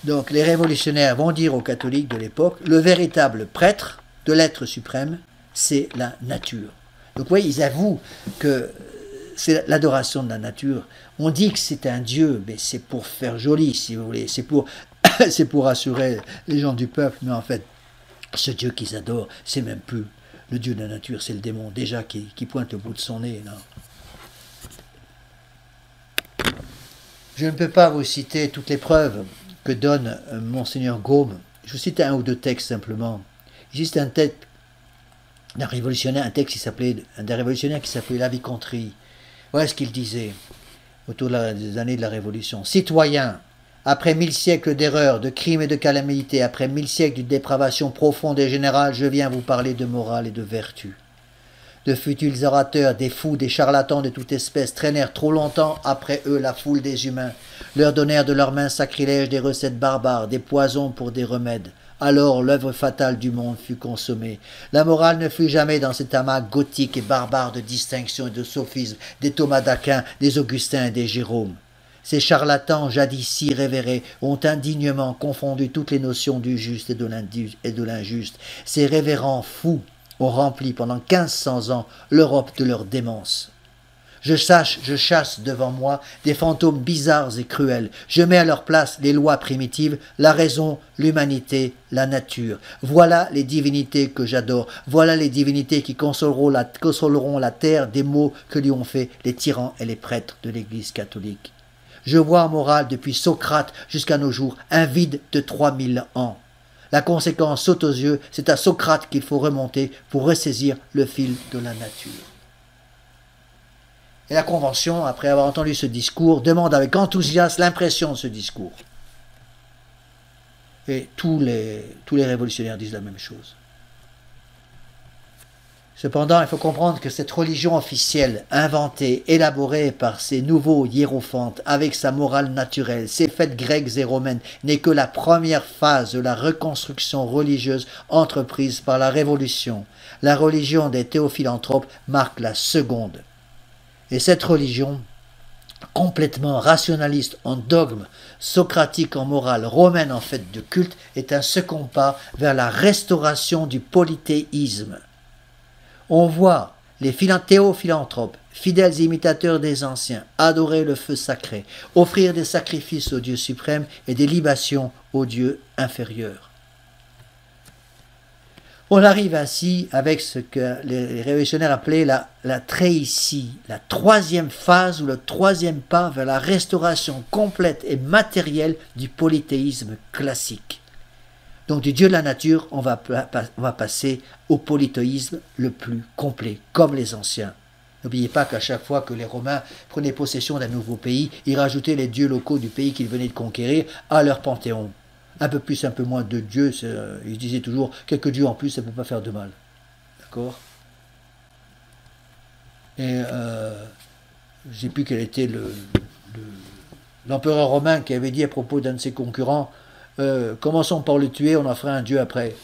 Donc les révolutionnaires vont dire aux catholiques de l'époque, le véritable prêtre de l'être suprême, c'est la nature. Donc oui, ils avouent que c'est l'adoration de la nature. On dit que c'est un Dieu, mais c'est pour faire joli, si vous voulez. C'est pour rassurer les gens du peuple. Mais en fait, ce Dieu qu'ils adorent, c'est même plus le Dieu de la nature, c'est le démon déjà qui pointe le bout de son nez. Là. Je ne peux pas vous citer toutes les preuves que donne Monseigneur Gaume. Je vous cite un ou deux textes simplement. Il existe un texte d'un révolutionnaire, d'un révolutionnaire qui s'appelait La Vicomterie. Voilà ce qu'il disait autour des années de la Révolution. Citoyens, après 1000 siècles d'erreurs, de crimes et de calamités, après 1000 siècles d'une dépravation profonde et générale, je viens vous parler de morale et de vertu. De futiles orateurs, des fous, des charlatans de toute espèce traînèrent trop longtemps après eux la foule des humains, leur donnèrent de leurs mains sacrilèges des recettes barbares, des poisons pour des remèdes. Alors l'œuvre fatale du monde fut consommée. La morale ne fut jamais dans cet amas gothique et barbare de distinctions et de sophismes des Thomas d'Aquin, des Augustins et des Jérômes. Ces charlatans, jadis si révérés, ont indignement confondu toutes les notions du juste et de l'injuste. Ces révérends fous ont rempli pendant 1500 ans l'Europe de leur démence. Je chasse devant moi des fantômes bizarres et cruels. Je mets à leur place les lois primitives, la raison, l'humanité, la nature. Voilà les divinités que j'adore. Voilà les divinités qui consoleront la terre des maux que lui ont fait les tyrans et les prêtres de l'Église catholique. Je vois en morale depuis Socrate jusqu'à nos jours un vide de 3000 ans. La conséquence saute aux yeux, c'est à Socrate qu'il faut remonter pour ressaisir le fil de la nature. Et la Convention, après avoir entendu ce discours, demande avec enthousiasme l'impression de ce discours. Et tous les révolutionnaires disent la même chose. Cependant, il faut comprendre que cette religion officielle, inventée, élaborée par ces nouveaux hiérophantes, avec sa morale naturelle, ses fêtes grecques et romaines, n'est que la première phase de la reconstruction religieuse entreprise par la Révolution. La religion des théophilanthropes marque la seconde. Et cette religion, complètement rationaliste en dogme, socratique en morale, romaine en fait de culte, est un second pas vers la restauration du polythéisme. On voit les théophilanthropes, fidèles imitateurs des anciens, adorer le feu sacré, offrir des sacrifices au Dieu suprême et des libations aux dieux inférieurs. On arrive ainsi avec ce que les révolutionnaires appelaient la tréicie, la troisième phase ou le troisième pas vers la restauration complète et matérielle du polythéisme classique. Donc du Dieu de la nature, on va passer au polythéisme le plus complet, comme les anciens. N'oubliez pas qu'à chaque fois que les Romains prenaient possession d'un nouveau pays, ils rajoutaient les dieux locaux du pays qu'ils venaient de conquérir à leur panthéon. Un peu plus, un peu moins de dieux, ils disaient toujours quelques dieux en plus, ça ne peut pas faire de mal. D'accord? Et je ne sais plus quel était l'empereur romain qui avait dit à propos d'un de ses concurrents, commençons par le tuer, on en fera un dieu après.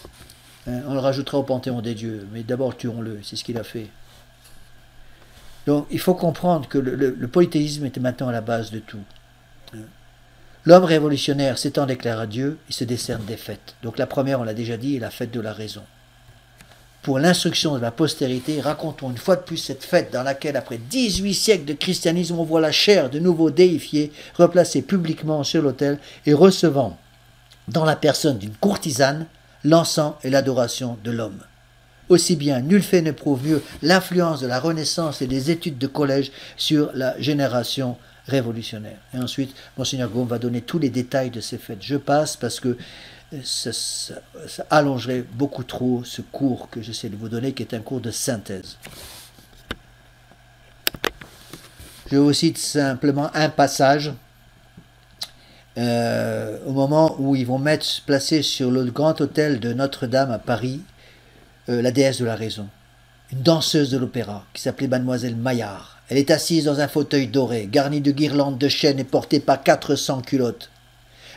Hein, on le rajoutera au panthéon des dieux, mais d'abord tuons-le, c'est ce qu'il a fait. Donc il faut comprendre que le polythéisme était maintenant à la base de tout. L'homme révolutionnaire s'étant déclaré à Dieu, il se décerne des fêtes. Donc la première, on l'a déjà dit, est la fête de la raison. Pour l'instruction de la postérité, racontons une fois de plus cette fête dans laquelle, après 18 siècles de christianisme, on voit la chair de nouveau déifiée, replacée publiquement sur l'autel et recevant, dans la personne d'une courtisane, l'encens et l'adoration de l'homme. Aussi bien, nul fait ne prouve mieux l'influence de la Renaissance et des études de collège sur la génération révolutionnaire. Et ensuite, Monseigneur Gaume va donner tous les détails de ces fêtes. Je passe parce que ça allongerait beaucoup trop ce cours que j'essaie de vous donner, qui est un cours de synthèse. Je vous cite simplement un passage au moment où ils vont placer sur le grand autel de Notre-Dame à Paris la déesse de la raison, une danseuse de l'opéra qui s'appelait Mademoiselle Maillard. Elle est assise dans un fauteuil doré, garni de guirlandes de chêne et porté par 400 culottes.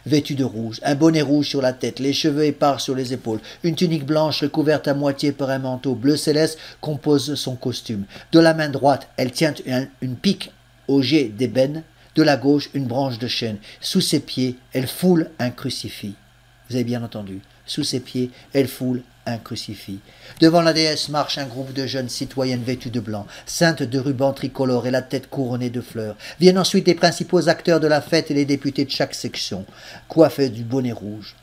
Vêtue de rouge, un bonnet rouge sur la tête, les cheveux épars sur les épaules, une tunique blanche recouverte à moitié par un manteau bleu céleste compose son costume. De la main droite, elle tient une pique au jet d'ébène, de la gauche une branche de chêne. Sous ses pieds, elle foule un crucifix. Vous avez bien entendu. Sous ses pieds, elle foule un crucifix. Devant la déesse marche un groupe de jeunes citoyennes vêtues de blanc, ceintes de rubans tricolores et la tête couronnée de fleurs. Viennent ensuite les principaux acteurs de la fête et les députés de chaque section, coiffés du bonnet rouge.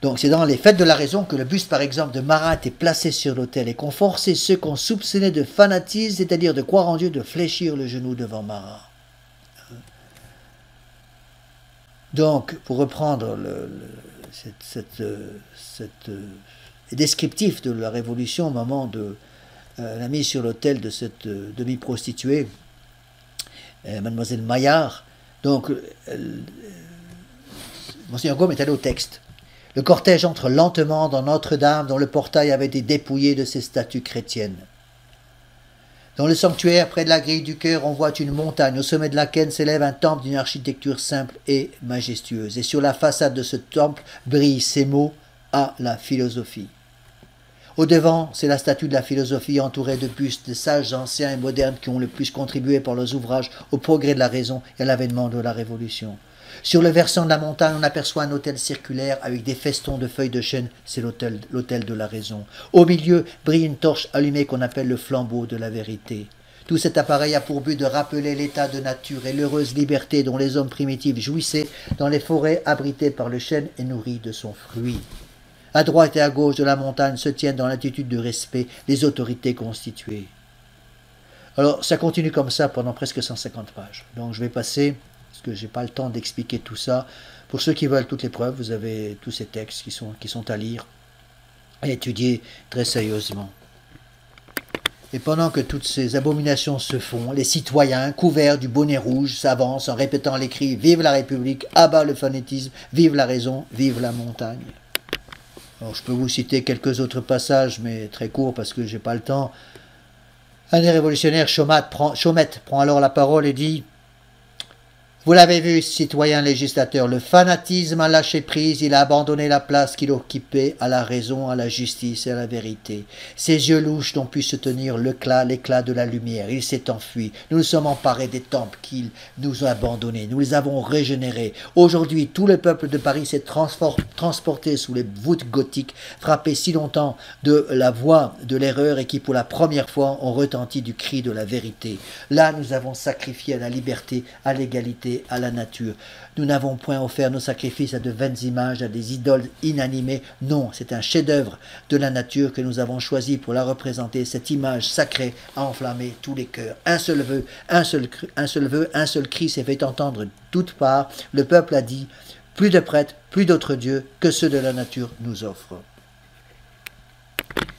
Donc c'est dans les fêtes de la raison que le buste par exemple de Marat est placé sur l'autel et qu'on forçait ceux qu'on soupçonnait de fanatisme, c'est-à-dire de croire en Dieu, de fléchir le genou devant Marat. Donc, pour reprendre descriptif de la Révolution au moment de la mise sur l'autel de cette demi-prostituée, Mademoiselle Maillard, donc, Monseigneur Gaume est allé au texte. Le cortège entre lentement dans Notre-Dame, dont le portail avait été dépouillé de ses statues chrétiennes. Dans le sanctuaire, près de la grille du chœur, on voit une montagne, au sommet de laquelle s'élève un temple d'une architecture simple et majestueuse. Et sur la façade de ce temple brillent ces mots « à la philosophie ». Au-devant, c'est la statue de la philosophie entourée de bustes de sages anciens et modernes qui ont le plus contribué par leurs ouvrages au progrès de la raison et à l'avènement de la Révolution. Sur le versant de la montagne, on aperçoit un autel circulaire avec des festons de feuilles de chêne, c'est l'autel de la raison. Au milieu brille une torche allumée qu'on appelle le flambeau de la vérité. Tout cet appareil a pour but de rappeler l'état de nature et l'heureuse liberté dont les hommes primitifs jouissaient dans les forêts abritées par le chêne et nourries de son fruit. À droite et à gauche de la montagne se tiennent dans l'attitude de respect les autorités constituées. Alors ça continue comme ça pendant presque 150 pages. Donc je vais passer, parce que je n'ai pas le temps d'expliquer tout ça. Pour ceux qui veulent toutes les preuves, vous avez tous ces textes qui sont à lire et étudier très sérieusement. Et pendant que toutes ces abominations se font, les citoyens, couverts du bonnet rouge, s'avancent en répétant les cris « Vive la République, abat le fanatisme, vive la raison, vive la montagne ». Alors je peux vous citer quelques autres passages, mais très courts parce que je n'ai pas le temps. Un des révolutionnaires, Chaumette, prend alors la parole et dit « Vous l'avez vu, citoyens législateurs, le fanatisme a lâché prise, il a abandonné la place qu'il occupait à la raison, à la justice et à la vérité. Ses yeux louches n'ont pu se tenir l'éclat de la lumière, il s'est enfui. Nous nous sommes emparés des temples qu'il nous a abandonnés, nous les avons régénérés. Aujourd'hui, tout le peuple de Paris s'est transporté sous les voûtes gothiques, frappé si longtemps de la voix de l'erreur et qui pour la première fois ont retenti du cri de la vérité. Là, nous avons sacrifié à la liberté, à l'égalité, succéder à la nature. Nous n'avons point offert nos sacrifices à de vaines images, à des idoles inanimées. Non, c'est un chef-d'œuvre de la nature que nous avons choisi pour la représenter. Cette image sacrée a enflammé tous les cœurs. Un seul vœu, un seul cri s'est fait entendre de toutes parts. Le peuple a dit, plus de prêtres, plus d'autres dieux que ceux de la nature nous offrent.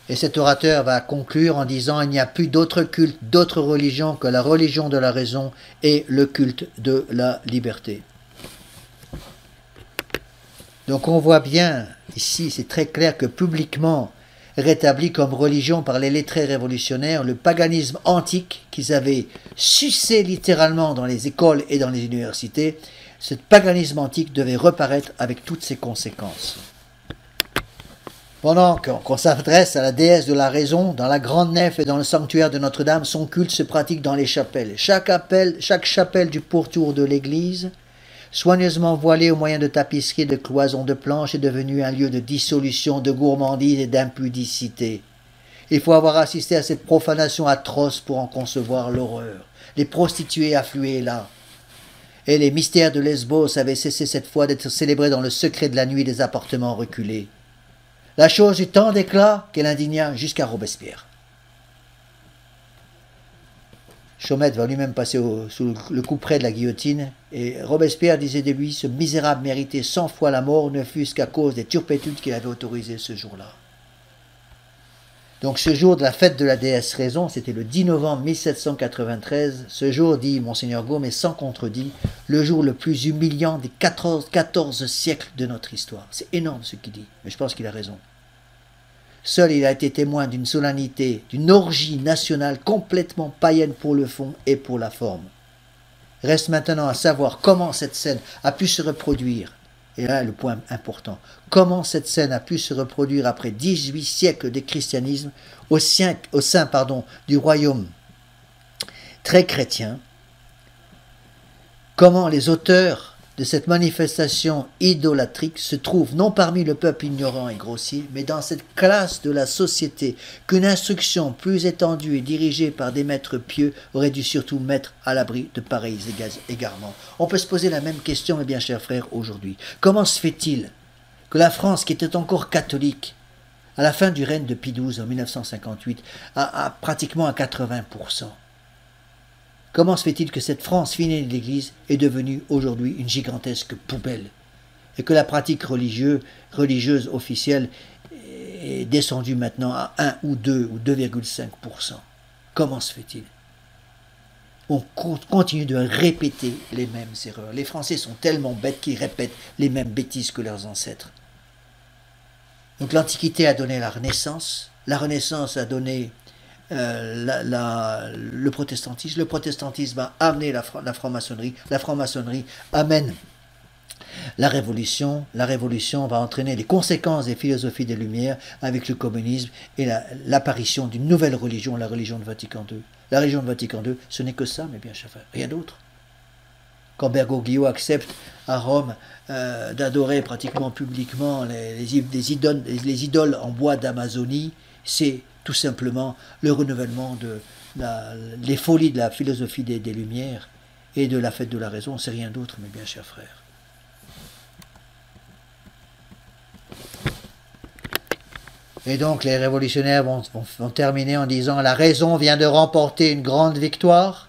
Et cet orateur va conclure en disant « Il n'y a plus d'autre culte, d'autre religion que la religion de la raison et le culte de la liberté. » Donc on voit bien ici, c'est très clair que publiquement rétabli comme religion par les lettrés révolutionnaires, le paganisme antique qu'ils avaient sucé littéralement dans les écoles et dans les universités, ce paganisme antique devait reparaître avec toutes ses conséquences. Pendant qu'on s'adresse à la déesse de la raison, dans la grande nef et dans le sanctuaire de Notre-Dame, son culte se pratique dans les chapelles. Chaque chapelle du pourtour de l'église, soigneusement voilée au moyen de tapisseries et de cloisons de planches, est devenue un lieu de dissolution, de gourmandise et d'impudicité. Il faut avoir assisté à cette profanation atroce pour en concevoir l'horreur. Les prostituées affluaient là. Et les mystères de Lesbos avaient cessé cette fois d'être célébrés dans le secret de la nuit des appartements reculés. La chose eut tant d'éclat qu'elle indigna jusqu'à Robespierre. Chaumette va lui-même passer sous le couperet de la guillotine, et Robespierre disait de lui, ce misérable méritait 100 fois la mort, ne fût-ce qu'à cause des turpitudes qu'il avait autorisées ce jour-là. Donc ce jour de la fête de la déesse raison, c'était le 10 novembre 1793, ce jour, dit Monseigneur Gaume, est sans contredit, le jour le plus humiliant des 14 siècles de notre histoire. C'est énorme ce qu'il dit, mais je pense qu'il a raison. Seul il a été témoin d'une solennité, d'une orgie nationale complètement païenne pour le fond et pour la forme. Reste maintenant à savoir comment cette scène a pu se reproduire. Et là, le point important. Comment cette scène a pu se reproduire après 18 siècles de christianisme au sein du royaume très chrétien. Comment les auteurs de cette manifestation idolâtrique se trouvent non parmi le peuple ignorant et grossier, mais dans cette classe de la société qu'une instruction plus étendue et dirigée par des maîtres pieux aurait dû surtout mettre à l'abri de pareils égarements. On peut se poser la même question, mes bien chers frères, aujourd'hui. Comment se fait-il que la France, qui était encore catholique, à la fin du règne de Pie XII en 1958, a pratiquement à 80%. Comment se fait-il que cette France fidèle de l'Église est devenue aujourd'hui une gigantesque poubelle et que la pratique religieuse officielle est descendue maintenant à 1 ou 2 ou 2,5%? Comment se fait-il? On continue de répéter les mêmes erreurs. Les Français sont tellement bêtes qu'ils répètent les mêmes bêtises que leurs ancêtres. Donc l'Antiquité a donné la Renaissance a donné le protestantisme a amené la franc-maçonnerie, la franc-maçonnerie amène la révolution va entraîner les conséquences des philosophies des Lumières avec le communisme et l'apparition d'une nouvelle religion, la religion de Vatican II. La religion de Vatican II, ce n'est que ça, mes bien chers frères, rien d'autre. Quand Bergoglio accepte à Rome d'adorer pratiquement publiquement les idoles en bois d'Amazonie, c'est tout simplement le renouvellement les folies de la philosophie des Lumières et de la fête de la raison, c'est rien d'autre, mes bien chers frères. Et donc les révolutionnaires vont terminer en disant « La raison vient de remporter une grande victoire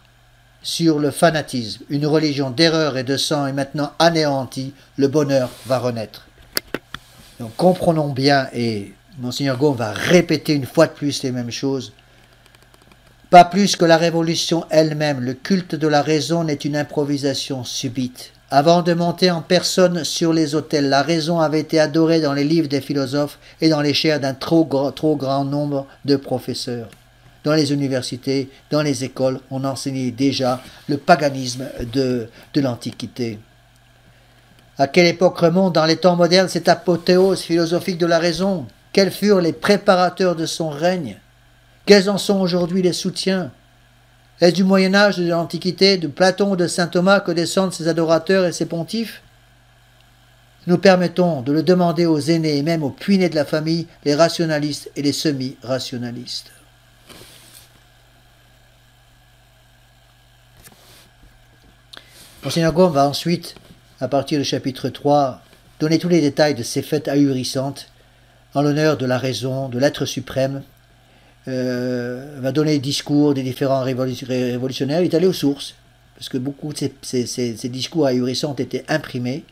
sur le fanatisme. Une religion d'erreur et de sang est maintenant anéantie, le bonheur va renaître. » Donc comprenons bien, et Monseigneur Gaume va répéter une fois de plus les mêmes choses. Pas plus que la révolution elle-même, le culte de la raison n'est une improvisation subite. Avant de monter en personne sur les autels, la raison avait été adorée dans les livres des philosophes et dans les chairs d'un trop grand nombre de professeurs. Dans les universités, dans les écoles, on enseignait déjà le paganisme de l'Antiquité. À quelle époque remonte dans les temps modernes cette apothéose philosophique de la raison? Quels furent les préparateurs de son règne? Quels en sont aujourd'hui les soutiens? Est-ce du Moyen-Âge, de l'Antiquité, de Platon, de saint Thomas que descendent ses adorateurs et ses pontifes? Nous permettons de le demander aux aînés et même aux puinés de la famille, les rationalistes et les semi-rationalistes. Monseigneur Gaume va ensuite, à partir du chapitre 3, donner tous les détails de ces fêtes ahurissantes en l'honneur de la raison, de l'être suprême, va donner les discours des différents révolutionnaires. Il est allé aux sources, parce que beaucoup de ces discours ahurissants ont été imprimés.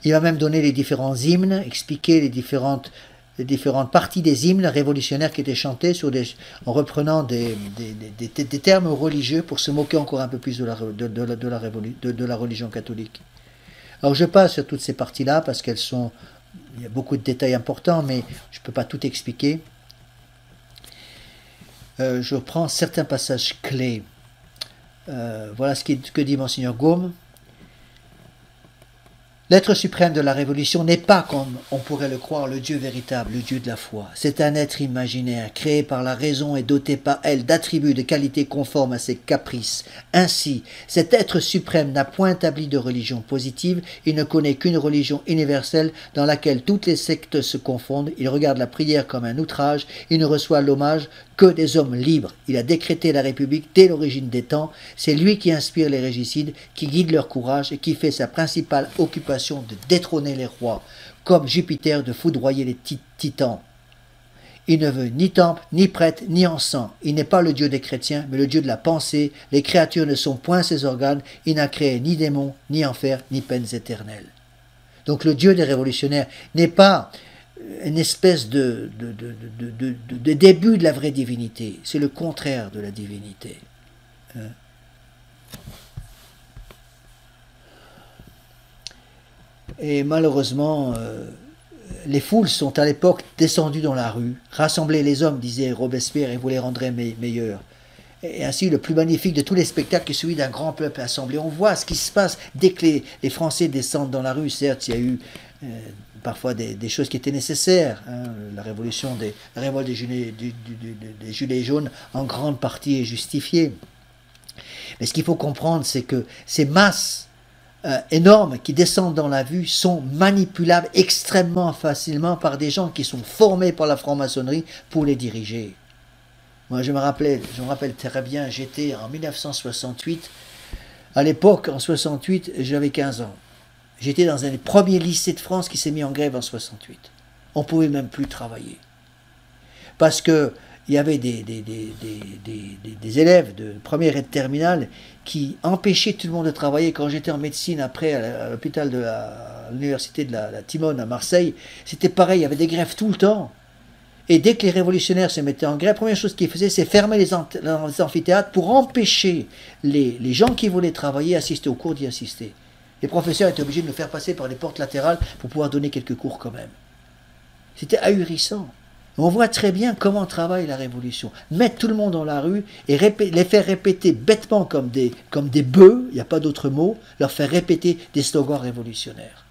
Il va même donner les différents hymnes, expliquer les différentes parties des hymnes révolutionnaires qui étaient chantés en reprenant des termes religieux pour se moquer encore un peu plus de la religion catholique. Alors je passe sur toutes ces parties-là parce il y a beaucoup de détails importants, mais je ne peux pas tout expliquer. Je prends certains passages clés. Voilà ce que dit Monseigneur Gaume. L'être suprême de la Révolution n'est pas, comme on pourrait le croire, le Dieu véritable, le Dieu de la foi. C'est un être imaginaire, créé par la raison et doté par elle d'attributs de qualité conformes à ses caprices. Ainsi, cet être suprême n'a point établi de religion positive, il ne connaît qu'une religion universelle dans laquelle toutes les sectes se confondent, il regarde la prière comme un outrage, il ne reçoit l'hommage que des hommes libres. Il a décrété la République dès l'origine des temps, c'est lui qui inspire les régicides, qui guide leur courage et qui fait sa principale occupation de détrôner les rois, comme Jupiter de foudroyer les titans. Il ne veut ni temple, ni prêtre, ni encens. Il n'est pas le Dieu des chrétiens, mais le Dieu de la pensée. Les créatures ne sont point ses organes. Il n'a créé ni démons, ni enfer, ni peines éternelles. Donc le Dieu des révolutionnaires n'est pas une espèce de début de la vraie divinité. C'est le contraire de la divinité. Et malheureusement, les foules sont à l'époque descendues dans la rue. Rassembler les hommes, disait Robespierre, et vous les rendrez meilleurs. Et ainsi, le plus magnifique de tous les spectacles est celui d'un grand peuple assemblé. On voit ce qui se passe dès que les Français descendent dans la rue. Certes, il y a eu parfois des choses qui étaient nécessaires. La révolte des Gilets jaunes, en grande partie, est justifiée. Mais ce qu'il faut comprendre, c'est que ces masses énormes qui descendent dans la vue sont manipulables extrêmement facilement par des gens qui sont formés par la franc-maçonnerie pour les diriger. Moi, je me rappelle très bien, j'étais en 1968. À l'époque, en 68, j'avais 15 ans. J'étais dans un des premiers lycées de France qui s'est mis en grève en 68. On ne pouvait même plus travailler. Parce que il y avait des élèves de première et de terminale qui empêchaient tout le monde de travailler. Quand j'étais en médecine, après, à l'hôpital de l'université de la Timone à Marseille, c'était pareil, il y avait des grèves tout le temps. Et dès que les révolutionnaires se mettaient en grève, la première chose qu'ils faisaient, c'est fermer les amphithéâtres pour empêcher les gens qui voulaient travailler, assister aux cours, d'y assister. Les professeurs étaient obligés de nous faire passer par les portes latérales pour pouvoir donner quelques cours quand même. C'était ahurissant. On voit très bien comment travaille la révolution. Mettre tout le monde dans la rue et les faire répéter bêtement comme des bœufs, il n'y a pas d'autre mot, leur faire répéter des slogans révolutionnaires.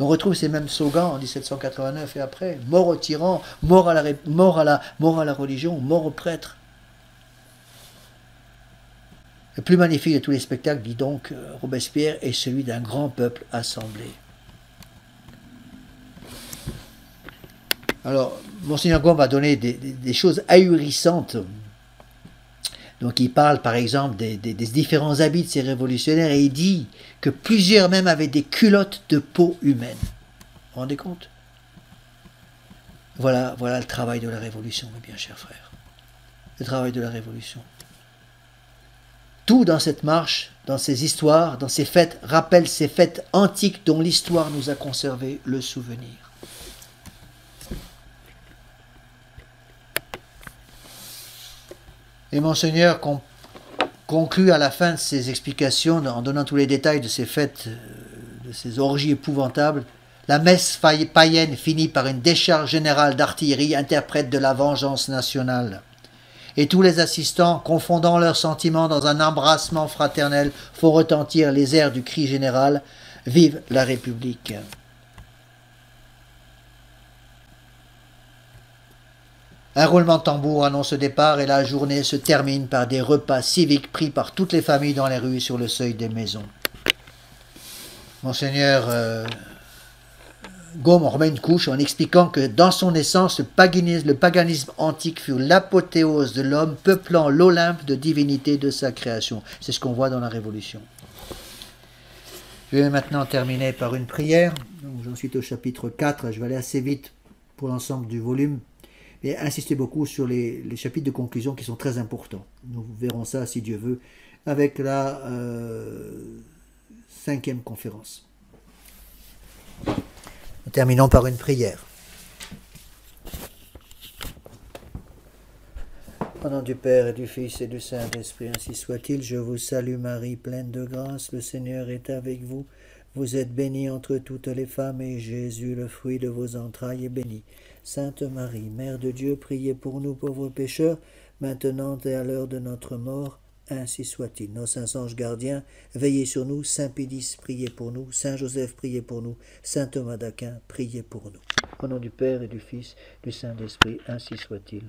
On retrouve ces mêmes slogans en 1789 et après. Mort aux tyrans, mort à la religion, mort aux prêtres. Le plus magnifique de tous les spectacles, dit donc Robespierre, est celui d'un grand peuple assemblé. Alors, Monseigneur Gaume va donner des choses ahurissantes. Donc, il parle par exemple des différents habits de ces révolutionnaires et il dit que plusieurs même avaient des culottes de peau humaine. Vous vous rendez compte? Voilà le travail de la révolution, mes bien chers frères. Le travail de la révolution. Tout dans cette marche, dans ces histoires, dans ces fêtes, rappelle ces fêtes antiques dont l'histoire nous a conservé le souvenir. Et Monseigneur conclut à la fin de ses explications, en donnant tous les détails de ces fêtes, de ces orgies épouvantables. La messe païenne finit par une décharge générale d'artillerie, interprète de la vengeance nationale. Et tous les assistants, confondant leurs sentiments dans un embrassement fraternel, font retentir les airs du cri général « Vive la République !» Un roulement de tambour annonce le départ et la journée se termine par des repas civiques pris par toutes les familles dans les rues et sur le seuil des maisons. Monseigneur Gaume remet une couche en expliquant que dans son essence, le paganisme antique fut l'apothéose de l'homme peuplant l'Olympe de divinité de sa création. C'est ce qu'on voit dans la Révolution. Je vais maintenant terminer par une prière. J'en suis au chapitre 4, je vais aller assez vite pour l'ensemble du volume, et insister beaucoup sur les chapitres de conclusion qui sont très importants. Nous verrons ça, si Dieu veut, avec la 5e conférence. Nous terminons par une prière. Au nom du Père et du Fils et du Saint-Esprit, ainsi soit-il. Je vous salue Marie, pleine de grâce, le Seigneur est avec vous. Vous êtes bénie entre toutes les femmes, et Jésus, le fruit de vos entrailles, est béni. Sainte Marie, Mère de Dieu, priez pour nous pauvres pécheurs, maintenant et à l'heure de notre mort. Ainsi soit-il. Nos saints anges gardiens, veillez sur nous. Saint Pédis, priez pour nous. Saint Joseph, priez pour nous. Saint Thomas d'Aquin, priez pour nous. Au nom du Père et du Fils, du Saint-Esprit, ainsi soit-il.